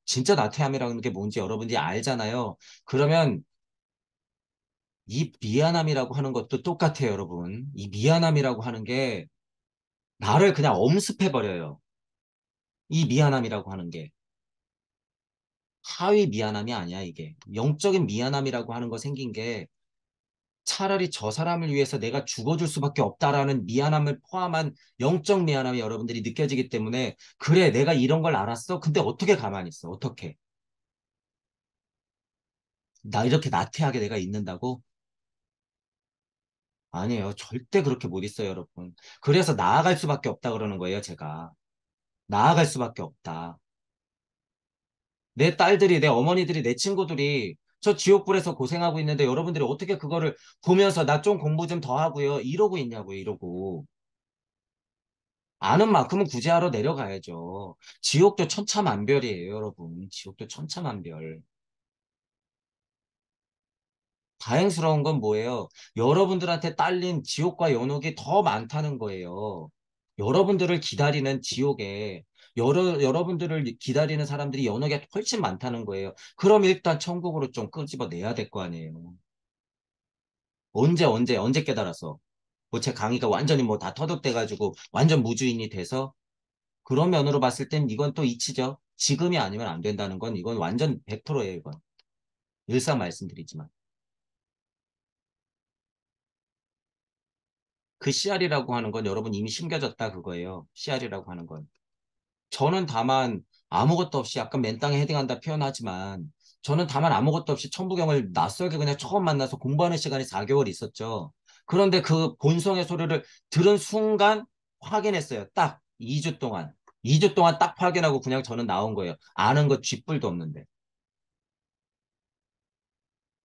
진짜 나태함이라는 게 뭔지 여러분들이 알잖아요. 그러면 이 미안함이라고 하는 것도 똑같아요, 여러분. 이 미안함이라고 하는 게 나를 그냥 엄습해 버려요. 이 미안함이라고 하는 게. 하위 미안함이 아니야, 이게. 영적인 미안함이라고 하는 거 생긴 게 차라리 저 사람을 위해서 내가 죽어줄 수밖에 없다라는 미안함을 포함한 영적 미안함이 여러분들이 느껴지기 때문에 그래 내가 이런 걸 알았어? 근데 어떻게 가만히 있어? 어떻게? 나 이렇게 나태하게 내가 있는다고? 아니에요. 절대 그렇게 못 있어요, 여러분. 그래서 나아갈 수밖에 없다 그러는 거예요, 제가. 나아갈 수밖에 없다. 내 딸들이, 내 어머니들이, 내 친구들이 저 지옥불에서 고생하고 있는데 여러분들이 어떻게 그거를 보면서 나 좀 공부 좀 더 하고요. 이러고 있냐고요, 이러고. 아는 만큼은 구제하러 내려가야죠. 지옥도 천차만별이에요, 여러분. 지옥도 천차만별. 다행스러운 건 뭐예요? 여러분들한테 딸린 지옥과 연옥이 더 많다는 거예요. 여러분들을 기다리는 지옥에, 여러분들을 기다리는 사람들이 연옥에 훨씬 많다는 거예요. 그럼 일단 천국으로 좀 끄집어내야 될 거 아니에요. 언제 깨달았어? 뭐 제 강의가 완전히 뭐 다 터득돼가지고 완전 무주인이 돼서 그런 면으로 봤을 땐 이건 또 이치죠. 지금이 아니면 안 된다는 건 이건 완전 100%예요, 이건. 일상 말씀드리지만. 그 씨알이라고 하는 건 여러분 이미 심겨졌다 그거예요. 씨알이라고 하는 건. 저는 다만 아무것도 없이 약간 맨땅에 헤딩한다 표현하지만 저는 다만 아무것도 없이 천부경을 낯설게 그냥 처음 만나서 공부하는 시간이 4개월 있었죠. 그런데 그 본성의 소리를 들은 순간 확인했어요. 딱 2주 동안. 2주 동안 딱 확인하고 그냥 저는 나온 거예요. 아는 거 쥐뿔도 없는데.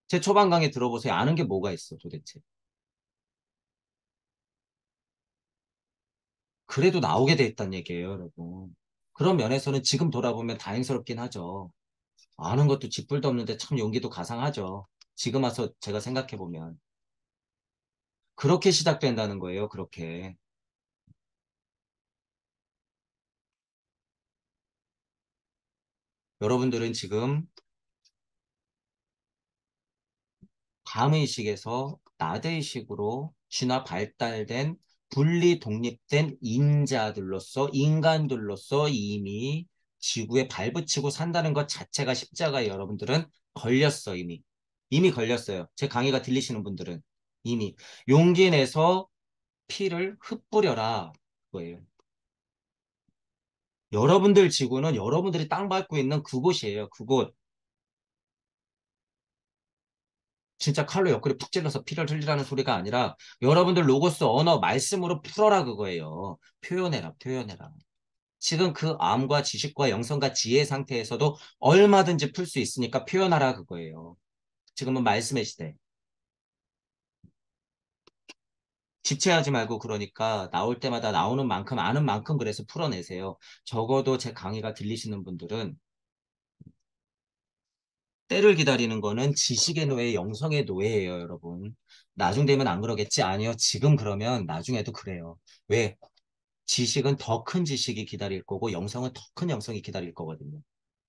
제 초반 강의 들어보세요. 아는 게 뭐가 있어 도대체. 그래도 나오게 돼 있다는 얘기예요, 여러분. 그런 면에서는 지금 돌아보면 다행스럽긴 하죠. 아는 것도 쥐뿔도 없는데 참 용기도 가상하죠. 지금 와서 제가 생각해보면. 그렇게 시작된다는 거예요, 그렇게. 여러분들은 지금 밤의식에서 낮의식으로 진화 발달된 분리 독립된 인자들로서 인간들로서 이미 지구에 발붙이고 산다는 것 자체가 십자가에 여러분들은 걸렸어 이미. 이미 걸렸어요. 제 강의가 들리시는 분들은 이미 용기 내서 피를 흩뿌려라 그거예요. 여러분들 지구는 여러분들이 땅 밟고 있는 그곳이에요. 그곳. 진짜 칼로 옆구리 푹 찔러서 피를 흘리라는 소리가 아니라 여러분들 로고스 언어 말씀으로 풀어라 그거예요. 표현해라, 표현해라. 지금 그 암과 지식과 영성과 지혜 상태에서도 얼마든지 풀 수 있으니까 표현하라 그거예요. 지금은 말씀의 시대. 지체하지 말고 그러니까 나올 때마다 나오는 만큼 아는 만큼 그래서 풀어내세요. 적어도 제 강의가 들리시는 분들은 때를 기다리는 거는 지식의 노예, 영성의 노예예요, 여러분. 나중 되면 안 그러겠지? 아니요. 지금 그러면 나중에도 그래요. 왜? 지식은 더 큰 지식이 기다릴 거고 영성은 더 큰 영성이 기다릴 거거든요.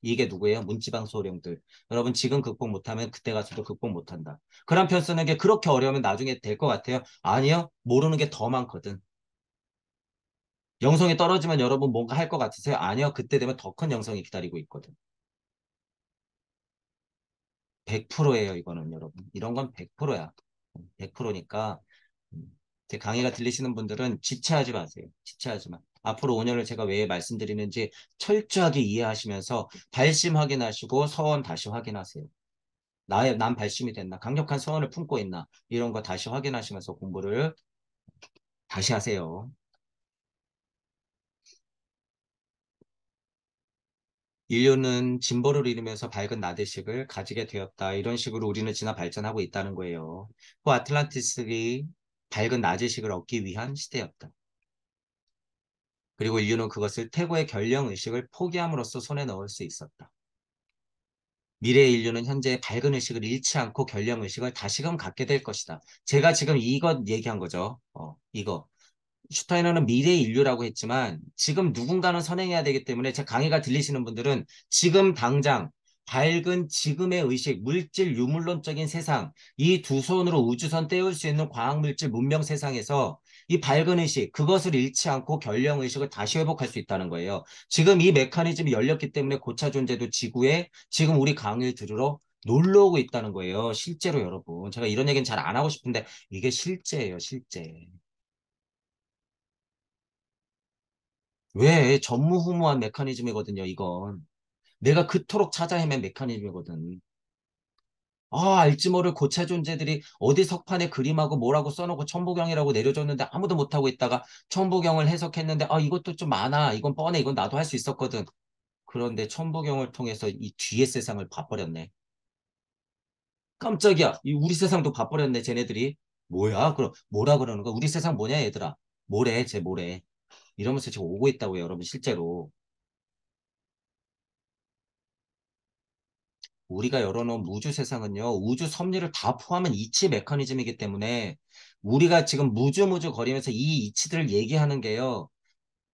이게 누구예요? 문지방 소령들. 여러분 지금 극복 못하면 그때 가서도 극복 못한다. 그 한 편 쓰는 게 그렇게 어려우면 나중에 될 것 같아요? 아니요. 모르는 게 더 많거든. 영성이 떨어지면 여러분 뭔가 할 것 같으세요? 아니요. 그때 되면 더 큰 영성이 기다리고 있거든. 100%예요, 이거는 여러분. 이런 건 100%야. 100%니까 제 강의가 들리시는 분들은 지체하지 마세요. 지체하지 마. 앞으로 5년을 제가 왜 말씀드리는지 철저하게 이해하시면서 발심 확인하시고 서원 다시 확인하세요. 난 발심이 됐나? 강력한 서원을 품고 있나? 이런 거 다시 확인하시면서 공부를 다시 하세요. 인류는 진보를 이루면서 밝은 나대식을 가지게 되었다. 이런 식으로 우리는 진화 발전하고 있다는 거예요. 그 아틀란티스가 밝은 나대식을 얻기 위한 시대였다. 그리고 인류는 그것을 태고의 결령 의식을 포기함으로써 손에 넣을 수 있었다. 미래의 인류는 현재 밝은 의식을 잃지 않고 결령 의식을 다시금 갖게 될 것이다. 제가 지금 이것 얘기한 거죠. 이거. 슈타이너는 미래 인류라고 했지만 지금 누군가는 선행해야 되기 때문에 제 강의가 들리시는 분들은 지금 당장 밝은 지금의 의식, 물질 유물론적인 세상, 이 두 손으로 우주선 떼울 수 있는 과학물질 문명 세상에서 이 밝은 의식, 그것을 잃지 않고 결령 의식을 다시 회복할 수 있다는 거예요. 지금 이 메커니즘이 열렸기 때문에 고차 존재도 지구에 지금 우리 강의를 들으러 놀러 오고 있다는 거예요. 실제로 여러분. 제가 이런 얘기는 잘 안 하고 싶은데 이게 실제예요, 실제. 왜 전무후무한 메커니즘이거든요, 이건. 내가 그토록 찾아 헤맨 메커니즘이거든. 알지 모를 고체 존재들이 어디 석판에 그림하고 뭐라고 써놓고 천부경이라고 내려줬는데 아무도 못하고 있다가 천부경을 해석했는데 이것도 좀 많아. 이건 뻔해. 이건 나도 할 수 있었거든. 그런데 천부경을 통해서 이 뒤의 세상을 봐버렸네. 깜짝이야. 이 우리 세상도 봐버렸네, 쟤네들이. 뭐야? 그럼 뭐라 그러는 거야? 우리 세상 뭐냐, 얘들아? 뭐래, 쟤 뭐래. 이러면서 지금 오고 있다고요, 여러분, 실제로. 우리가 열어놓은 우주 세상은요, 우주 섭리를 다 포함한 이치 메커니즘이기 때문에 우리가 지금 무주무주 거리면서 이 이치들을 얘기하는 게요,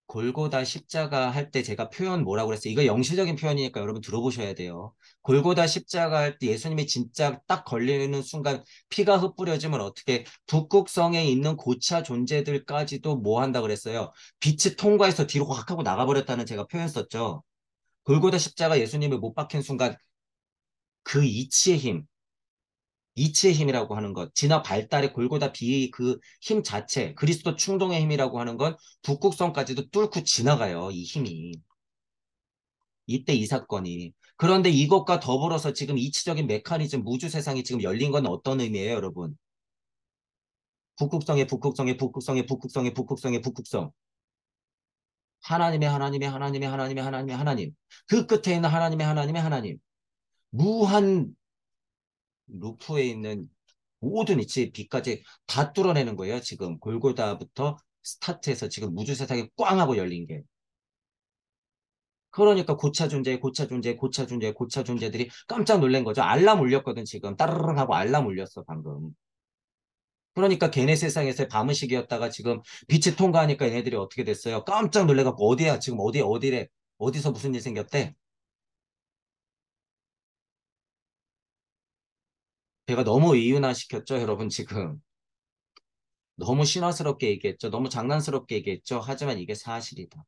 골고다 십자가 할 때 제가 표현 뭐라고 그랬어요? 이거 영시적인 표현이니까 여러분 들어보셔야 돼요. 골고다 십자가 할 때 예수님이 진짜 딱 걸리는 순간 피가 흩뿌려지면 어떻게 북극성에 있는 고차 존재들까지도 뭐 한다 그랬어요? 빛이 통과해서 뒤로 확 하고 나가버렸다는 제가 표현 썼죠. 골고다 십자가 예수님을 못 박힌 순간 그 이치의 힘, 이치의 힘이라고 하는 것, 진화 발달의 골고다 비 그 힘 자체, 그리스도 충동의 힘이라고 하는 건 북극성까지도 뚫고 지나가요. 이 힘이. 이때 이 사건이. 그런데 이것과 더불어서 지금 이치적인 메커니즘, 무주 세상이 지금 열린 건 어떤 의미예요, 여러분? 북극성의 북극성의 북극성의 북극성의 북극성의 북극성. 하나님의 하나님의 하나님의 하나님의 하나님의 하나님. 그 끝에 있는 하나님의 하나님의 하나님. 무한 루프에 있는 모든 이치의 빛까지 다 뚫어내는 거예요. 지금 골고다부터 스타트해서 지금 무주 세상이 꽝 하고 열린 게. 그러니까 고차 존재, 고차 존재, 고차 존재, 고차 존재들이 깜짝 놀란 거죠. 알람 울렸거든, 지금. 따르릉 하고 알람 울렸어, 방금. 그러니까 걔네 세상에서의 밤의식이었다가 지금 빛이 통과하니까 얘네들이 어떻게 됐어요? 깜짝 놀래갖고 어디야? 지금 어디에, 어디래? 어디서 무슨 일 생겼대? 제가 너무 이윤화시켰죠, 여러분, 지금. 너무 신화스럽게 얘기했죠. 너무 장난스럽게 얘기했죠. 하지만 이게 사실이다.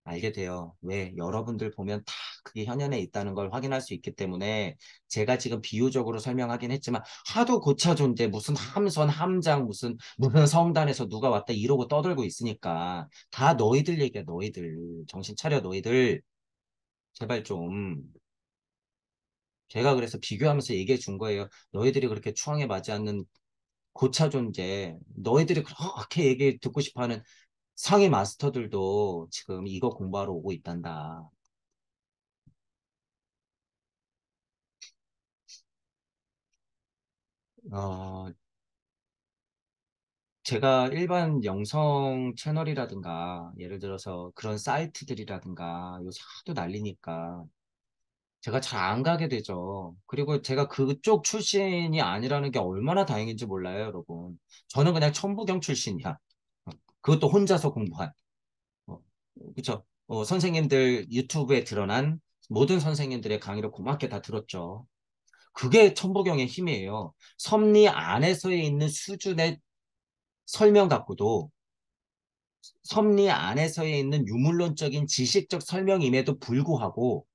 알게 돼요. 왜? 여러분들 보면 다 그게 현현에 있다는 걸 확인할 수 있기 때문에 제가 지금 비유적으로 설명하긴 했지만 하도 고차 존재 무슨 함선 함장 무슨 성단에서 누가 왔다 이러고 떠들고 있으니까 다 너희들 얘기야 너희들 정신 차려 너희들 제발 좀 제가 그래서 비교하면서 얘기해 준 거예요. 너희들이 그렇게 추앙에 맞지 않는 고차 존재 너희들이 그렇게 얘기 듣고 싶어하는 상위 마스터들도 지금 이거 공부하러 오고 있단다. 어, 제가 일반 영성 채널이라든가, 예를 들어서 그런 사이트들이라든가, 요새 하도 난리니까, 제가 잘 안 가게 되죠. 그리고 제가 그쪽 출신이 아니라는 게 얼마나 다행인지 몰라요, 여러분. 저는 그냥 천부경 출신이야. 그것도 혼자서 공부한. 어, 그쵸? 선생님들 유튜브에 드러난 모든 선생님들의 강의를 고맙게 다 들었죠. 그게 천부경의 힘이에요. 섭리 안에서에 있는 수준의 설명 갖고도 섭리 안에서에 있는 유물론적인 지식적 설명임에도 불구하고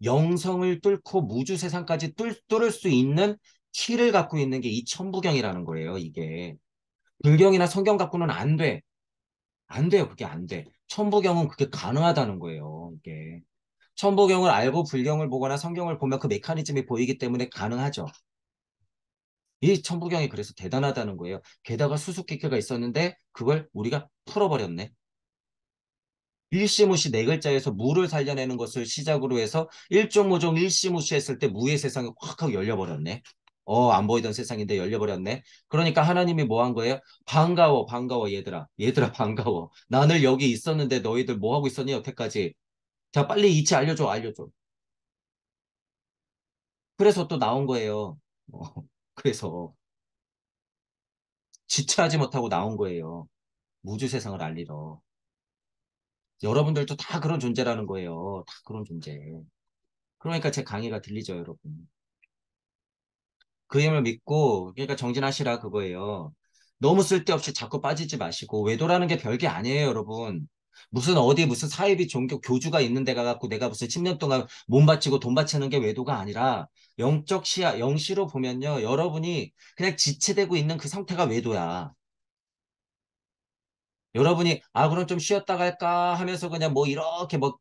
영성을 뚫고 무주 세상까지 뚫을 수 있는 키를 갖고 있는 게 이 천부경이라는 거예요, 이게. 불경이나 성경 갖고는 안 돼. 안 돼요, 그게 안 돼. 천부경은 그게 가능하다는 거예요, 이게. 천부경을 알고 불경을 보거나 성경을 보면 그 메커니즘이 보이기 때문에 가능하죠. 이 천부경이 그래서 대단하다는 거예요. 게다가 수수께끼가 있었는데 그걸 우리가 풀어버렸네. 일시무시 네 글자에서 무를 살려내는 것을 시작으로 해서 일종모종 일시무시 했을 때 무의 세상이 확 하고 열려버렸네. 안 보이던 세상인데 열려버렸네. 그러니까 하나님이 뭐 한 거예요? 반가워, 반가워, 얘들아. 얘들아, 반가워. 나는 여기 있었는데 너희들 뭐 하고 있었니, 여태까지? 자, 빨리 이치 알려줘, 알려줘. 그래서 또 나온 거예요. 어, 그래서 지체하지 못하고 나온 거예요. 우주 세상을 알리러. 여러분들도 다 그런 존재라는 거예요. 다 그런 존재. 그러니까 제 강의가 들리죠, 여러분. 그 힘을 믿고 그러니까 정진하시라 그거예요. 너무 쓸데없이 자꾸 빠지지 마시고 외도라는 게 별게 아니에요, 여러분. 무슨 어디 무슨 사이비 종교 교주가 있는 데가 갖고 내가 무슨 10년 동안 몸 바치고 돈 바치는 게 외도가 아니라 영적 시야, 영시로 보면요. 여러분이 그냥 지체되고 있는 그 상태가 외도야. 여러분이 그럼 좀 쉬었다 갈까 하면서 그냥 뭐 이렇게 뭐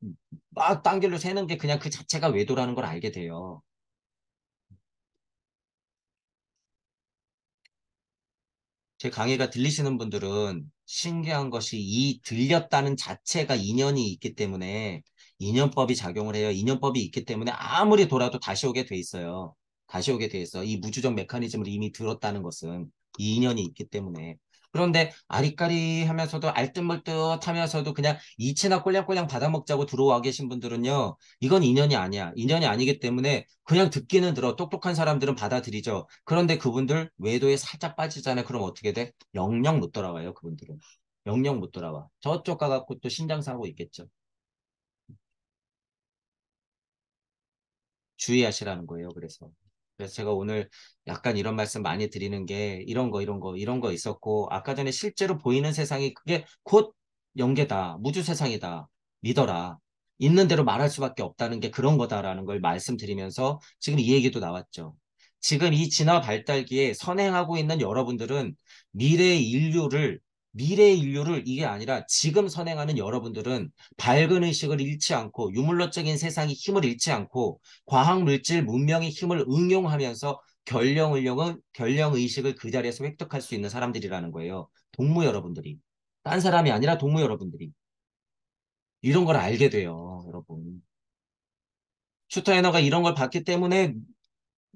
막 딴 길로 새는 게 그냥 그 자체가 외도라는 걸 알게 돼요. 제 강의가 들리시는 분들은 신기한 것이 이 들렸다는 자체가 인연이 있기 때문에 인연법이 작용을 해요. 인연법이 있기 때문에 아무리 돌아도 다시 오게 돼 있어요. 다시 오게 돼 있어. 이 무주적 메커니즘을 이미 들었다는 것은 이 인연이 있기 때문에. 그런데 아리까리 하면서도 알뜻말뜻 하면서도 그냥 이치나 꼴냥꼴냥 받아먹자고 들어와 계신 분들은요. 이건 인연이 아니야. 인연이 아니기 때문에 그냥 듣기는 들어. 똑똑한 사람들은 받아들이죠. 그런데 그분들 외도에 살짝 빠지잖아요. 그럼 어떻게 돼? 영영 못 돌아와요. 그분들은. 영영 못 돌아와. 저쪽 가갖고 또 신장사고 있겠죠. 주의하시라는 거예요. 그래서 제가 오늘 약간 이런 말씀 많이 드리는 게 이런 거 있었고 아까 전에 실제로 보이는 세상이 그게 곧 영계다. 무주 세상이다. 믿어라. 있는 대로 말할 수밖에 없다는 게 그런 거다라는 걸 말씀드리면서 지금 이 얘기도 나왔죠. 지금 이 진화 발달기에 선행하고 있는 여러분들은 미래의 인류를 미래의 인류를 이게 아니라 지금 선행하는 여러분들은 밝은 의식을 잃지 않고 유물론적인 세상의 힘을 잃지 않고 과학물질 문명의 힘을 응용하면서 결령의식을 그 자리에서 획득할 수 있는 사람들이라는 거예요. 동무 여러분들이. 딴 사람이 아니라 동무 여러분들이. 이런 걸 알게 돼요, 여러분. 슈타이너가 이런 걸 봤기 때문에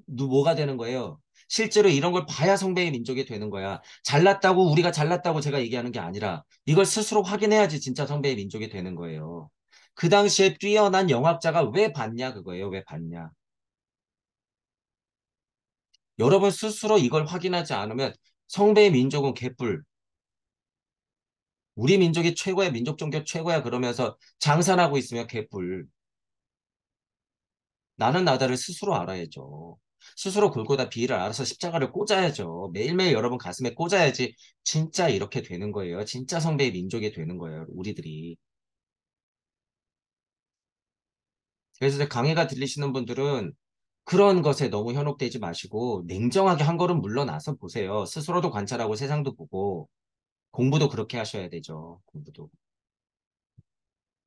뭐가 되는 거예요? 실제로 이런 걸 봐야 성배의 민족이 되는 거야. 잘났다고 우리가 잘났다고 제가 얘기하는 게 아니라 이걸 스스로 확인해야지 진짜 성배의 민족이 되는 거예요. 그 당시에 뛰어난 영학자가 왜 봤냐 그거예요. 왜 봤냐. 여러분 스스로 이걸 확인하지 않으면 성배의 민족은 개뿔. 우리 민족이 최고야, 민족 종교 최고야 그러면서 장산하고 있으면 개뿔. 나는 나다를 스스로 알아야죠. 스스로 골고다 비를 알아서 십자가를 꽂아야죠. 매일매일 여러분 가슴에 꽂아야지 진짜 이렇게 되는 거예요. 진짜 성배의 민족이 되는 거예요. 우리들이. 그래서 이제 강의가 들리시는 분들은 그런 것에 너무 현혹되지 마시고 냉정하게 한 걸음 물러나서 보세요. 스스로도 관찰하고 세상도 보고 공부도 그렇게 하셔야 되죠. 공부도.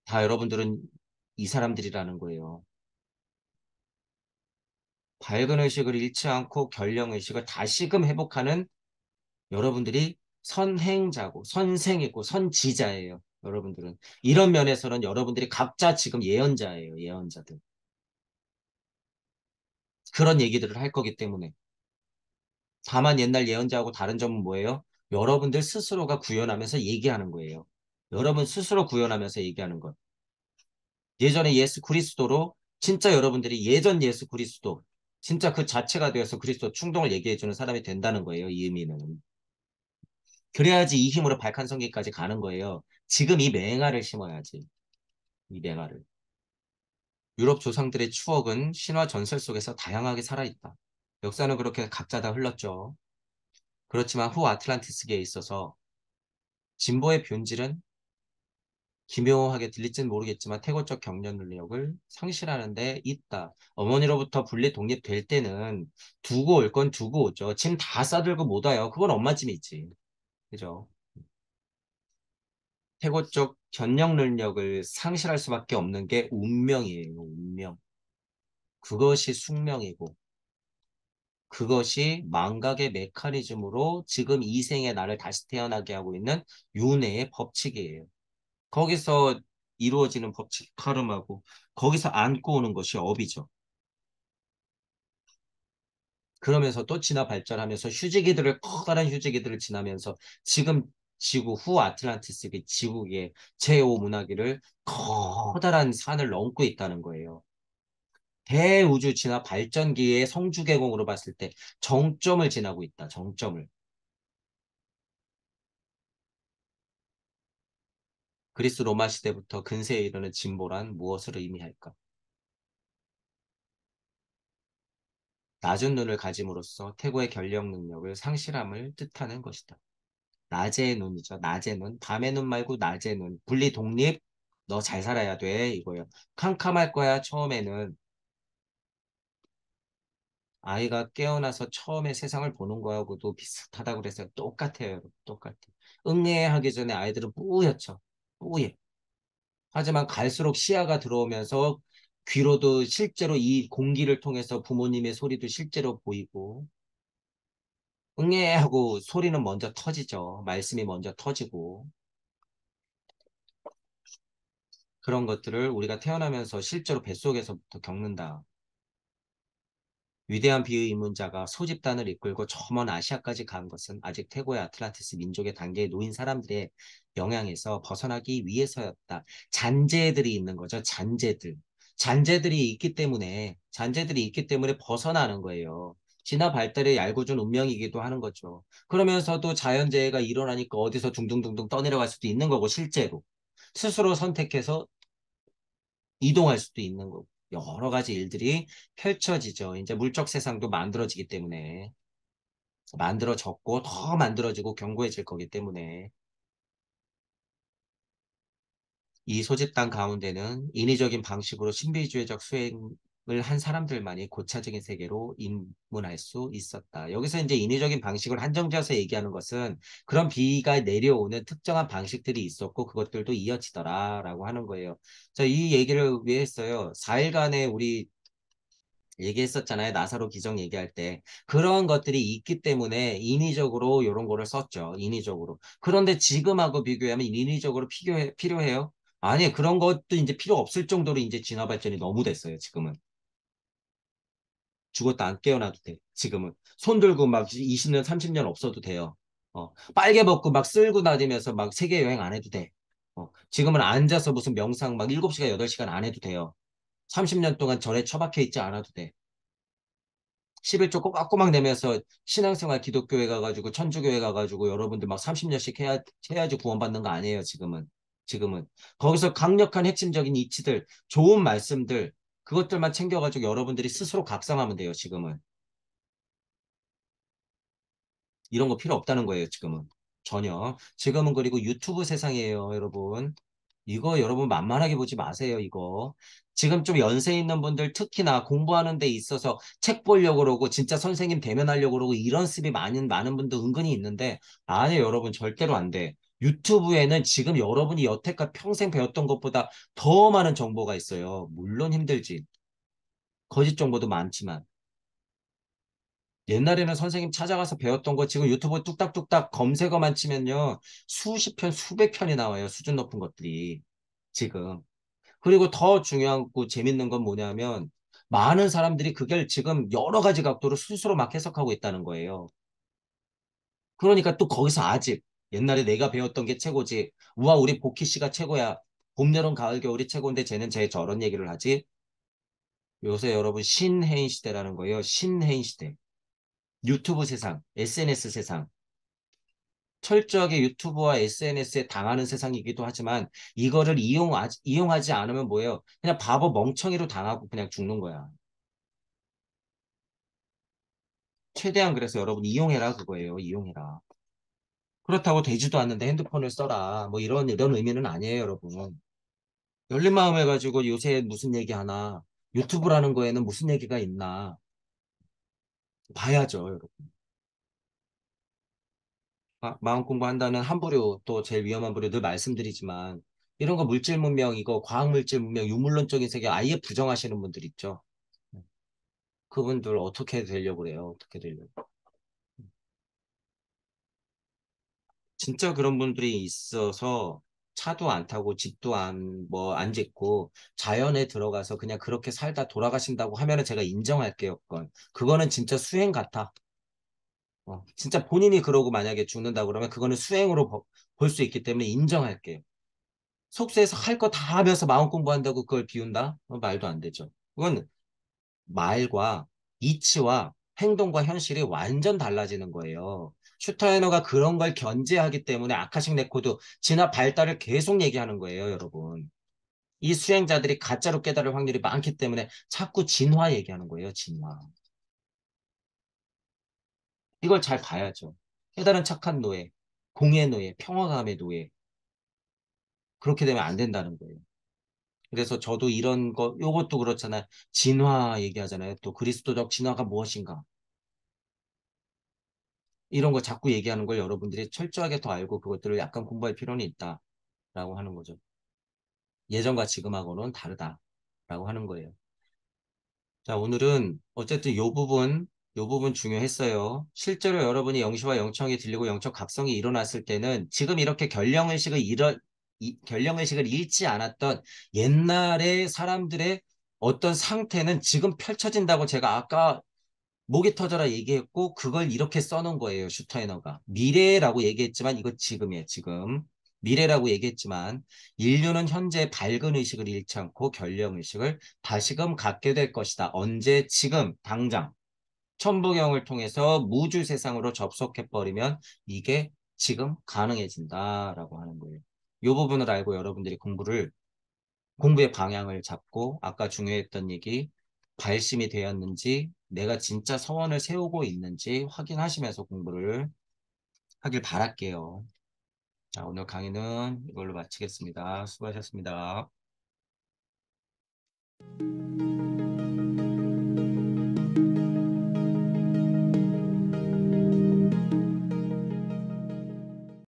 다 여러분들은 이 사람들이라는 거예요. 밝은 의식을 잃지 않고 결령 의식을 다시금 회복하는 여러분들이 선행자고 선생이고 선지자예요. 여러분들은. 이런 면에서는 여러분들이 각자 지금 예언자예요. 예언자들. 그런 얘기들을 할 거기 때문에. 다만 옛날 예언자하고 다른 점은 뭐예요? 여러분들 스스로가 구현하면서 얘기하는 거예요. 여러분 스스로 구현하면서 얘기하는 것. 예전에 예수 그리스도로 진짜 여러분들이 예전 예수 그리스도 진짜 그 자체가 되어서 그리스도 충동을 얘기해주는 사람이 된다는 거예요. 이 의미는. 그래야지 이 힘으로 발칸성기까지 가는 거예요. 지금 이 맹아를 심어야지. 이 맹아를. 유럽 조상들의 추억은 신화 전설 속에서 다양하게 살아있다. 역사는 그렇게 각자 다 흘렀죠. 그렇지만 후 아틀란티스계에 있어서 진보의 본질은 기묘하게 들릴지는 모르겠지만 태고적 경련 능력을 상실하는 데 있다. 어머니로부터 분리 독립될 때는 두고 올 건 두고 오죠. 짐 다 싸들고 못 와요. 그건 엄마 짐이지. 그죠? 태고적 견역 능력을 상실할 수밖에 없는 게 운명이에요. 운명. 그것이 숙명이고 그것이 망각의 메커니즘으로 지금 이 생에 나를 다시 태어나게 하고 있는 윤회의 법칙이에요. 거기서 이루어지는 법칙 카르마고 거기서 안고 오는 것이 업이죠. 그러면서 또 진화 발전하면서 휴지기들을 커다란 휴지기들을 지나면서 지금 지구 후 아틀란티스 지구의 제5 문화기를 커다란 산을 넘고 있다는 거예요. 대우주 진화 발전기의 성주계공으로 봤을 때 정점을 지나고 있다. 정점을. 그리스 로마 시대부터 근세에 이르는 진보란 무엇을 의미할까? 낮은 눈을 가짐으로써 태고의 결력 능력을 상실함을 뜻하는 것이다. 낮의 눈이죠. 낮의 눈. 밤의 눈 말고 낮의 눈. 분리 독립. 너 잘 살아야 돼. 이거요. 캄캄할 거야. 처음에는. 아이가 깨어나서 처음에 세상을 보는 거하고도 비슷하다고 그래서 똑같아요. 여러분. 똑같아. 응애하기 전에 아이들은 뿌옇죠. 뿌예. 하지만 갈수록 시야가 들어오면서 귀로도 실제로 이 공기를 통해서 부모님의 소리도 실제로 보이고 응애 하고 소리는 먼저 터지죠. 말씀이 먼저 터지고. 그런 것들을 우리가 태어나면서 실제로 뱃속에서부터 겪는다. 위대한 비의문자가 소집단을 이끌고 저 먼 아시아까지 간 것은 아직 태고의 아틀란티스 민족의 단계에 놓인 사람들의 영향에서 벗어나기 위해서였다. 잔재들이 있는 거죠. 잔재들. 잔재들이 있기 때문에 벗어나는 거예요. 진화 발달의 얄궂은 운명이기도 하는 거죠. 그러면서도 자연재해가 일어나니까 어디서 둥둥둥둥 떠내려갈 수도 있는 거고, 실제로. 스스로 선택해서 이동할 수도 있는 거고 여러 가지 일들이 펼쳐지죠. 이제 물적 세상도 만들어지기 때문에 만들어졌고 더 만들어지고 견고해질 거기 때문에 이 소집단 가운데는 인위적인 방식으로 신비주의적 수행을 한 사람들만이 고차적인 세계로 입문할 수 있었다. 여기서 이제 인위적인 방식을 한정지어서 얘기하는 것은 그런 비가 내려오는 특정한 방식들이 있었고 그것들도 이어지더라라고 하는 거예요. 자, 이 얘기를 왜 했어요? 4일간의 우리 얘기했었잖아요. 나사로 기적 얘기할 때. 그런 것들이 있기 때문에 인위적으로 이런 거를 썼죠. 인위적으로. 그런데 지금하고 비교하면 인위적으로 필요해요? 아니, 그런 것도 이제 필요 없을 정도로 이제 진화 발전이 너무 됐어요. 지금은. 죽었다 안 깨어나도 돼. 지금은. 손 들고 막 20년, 30년 없어도 돼요. 빨개 벗고 막 쓸고 다니면서 막 세계 여행 안 해도 돼. 지금은 앉아서 무슨 명상 막 7시간, 8시간 안 해도 돼요. 30년 동안 절에 처박혀 있지 않아도 돼. 11조 꼬박꼬박 내면서 신앙생활 기독교회 가가지고 천주교회 가가지고 여러분들 막 30년씩 해야지 구원받는 거 아니에요, 지금은. 지금은. 거기서 강력한 핵심적인 이치들, 좋은 말씀들, 그것들만 챙겨가지고 여러분들이 스스로 각성하면 돼요, 지금은. 이런 거 필요 없다는 거예요, 지금은. 전혀. 지금은 그리고 유튜브 세상이에요, 여러분. 이거 여러분 만만하게 보지 마세요, 이거. 지금 좀 연세 있는 분들 특히나 공부하는 데 있어서 책 보려고 그러고 진짜 선생님 대면하려고 그러고 이런 습이 많은 분들 은근히 있는데 아니에요, 여러분. 절대로 안 돼. 유튜브에는 지금 여러분이 여태껏 평생 배웠던 것보다 더 많은 정보가 있어요. 물론 힘들지. 거짓 정보도 많지만. 옛날에는 선생님 찾아가서 배웠던 거 지금 유튜브 뚝딱뚝딱 검색어만 치면요. 수십 편, 수백 편이 나와요. 수준 높은 것들이. 지금. 그리고 더 중요하고 재밌는 건 뭐냐면 많은 사람들이 그걸 지금 여러 가지 각도로 스스로 막 해석하고 있다는 거예요. 그러니까 또 거기서 아직 옛날에 내가 배웠던 게 최고지. 우와, 우리 복희 씨가 최고야. 봄, 여름, 가을, 겨울이 최고인데 쟤는 쟤 저런 얘기를 하지. 요새 여러분 신해인 시대라는 거예요. 신해인 시대. 유튜브 세상, SNS 세상. 철저하게 유튜브와 SNS에 당하는 세상이기도 하지만 이거를 이용하지 않으면 뭐예요? 그냥 바보 멍청이로 당하고 그냥 죽는 거야. 최대한 그래서 여러분 이용해라 그거예요. 이용해라. 그렇다고 되지도 않는데 핸드폰을 써라. 뭐 이런 의미는 아니에요, 여러분. 열린 마음 해가지고 요새 무슨 얘기 하나, 유튜브라는 거에는 무슨 얘기가 있나 봐야죠, 여러분. 마음 공부한다는 한 부류, 또 제일 위험한 부류 늘 말씀드리지만 이런 거 물질 문명, 이거 과학 물질 문명, 유물론적인 세계 아예 부정하시는 분들 있죠. 그분들 어떻게 되려고 그래요? 어떻게 되려고. 진짜 그런 분들이 있어서 차도 안 타고 집도 안 짓고 자연에 들어가서 그냥 그렇게 살다 돌아가신다고 하면은 제가 인정할게요. 그거는 진짜 수행 같아. 진짜 본인이 그러고 만약에 죽는다 그러면 그거는 수행으로 볼 수 있기 때문에 인정할게요. 속세에서 할 거 다 하면서 마음 공부한다고 그걸 비운다? 말도 안 되죠. 그건 말과 이치와 행동과 현실이 완전 달라지는 거예요. 슈타이너가 그런 걸 견제하기 때문에 아카식 레코드 진화 발달을 계속 얘기하는 거예요, 여러분. 이 수행자들이 가짜로 깨달을 확률이 많기 때문에 자꾸 진화 얘기하는 거예요, 진화. 이걸 잘 봐야죠. 깨달은 착한 노예, 공의 노예, 평화감의 노예. 그렇게 되면 안 된다는 거예요. 그래서 저도 이런 거, 요것도 그렇잖아요. 진화 얘기하잖아요. 또 그리스도적 진화가 무엇인가. 이런 거 자꾸 얘기하는 걸 여러분들이 철저하게 더 알고 그것들을 약간 공부할 필요는 있다라고 하는 거죠. 예전과 지금하고는 다르다라고 하는 거예요. 자, 오늘은 어쨌든 요 부분 요 부분 중요했어요. 실제로 여러분이 영시와 영청이 들리고 영적 각성이 일어났을 때는 지금 이렇게 결령의식을 잃지 않았던 옛날의 사람들의 어떤 상태는 지금 펼쳐진다고 제가 아까 목이 터져라 얘기했고 그걸 이렇게 써놓은 거예요. 슈타이너가. 미래라고 얘기했지만 이거 지금이에요. 지금. 미래라고 얘기했지만 인류는 현재 밝은 의식을 잃지 않고 결령 의식을 다시금 갖게 될 것이다. 언제? 지금 당장. 천부경을 통해서 무주 세상으로 접속해버리면 이게 지금 가능해진다라고 하는 거예요. 이 부분을 알고 여러분들이 공부의 방향을 잡고 아까 중요했던 얘기 발심이 되었는지 내가 진짜 서원을 세우고 있는지 확인하시면서 공부를 하길 바랄게요. 자, 오늘 강의는 이걸로 마치겠습니다. 수고하셨습니다.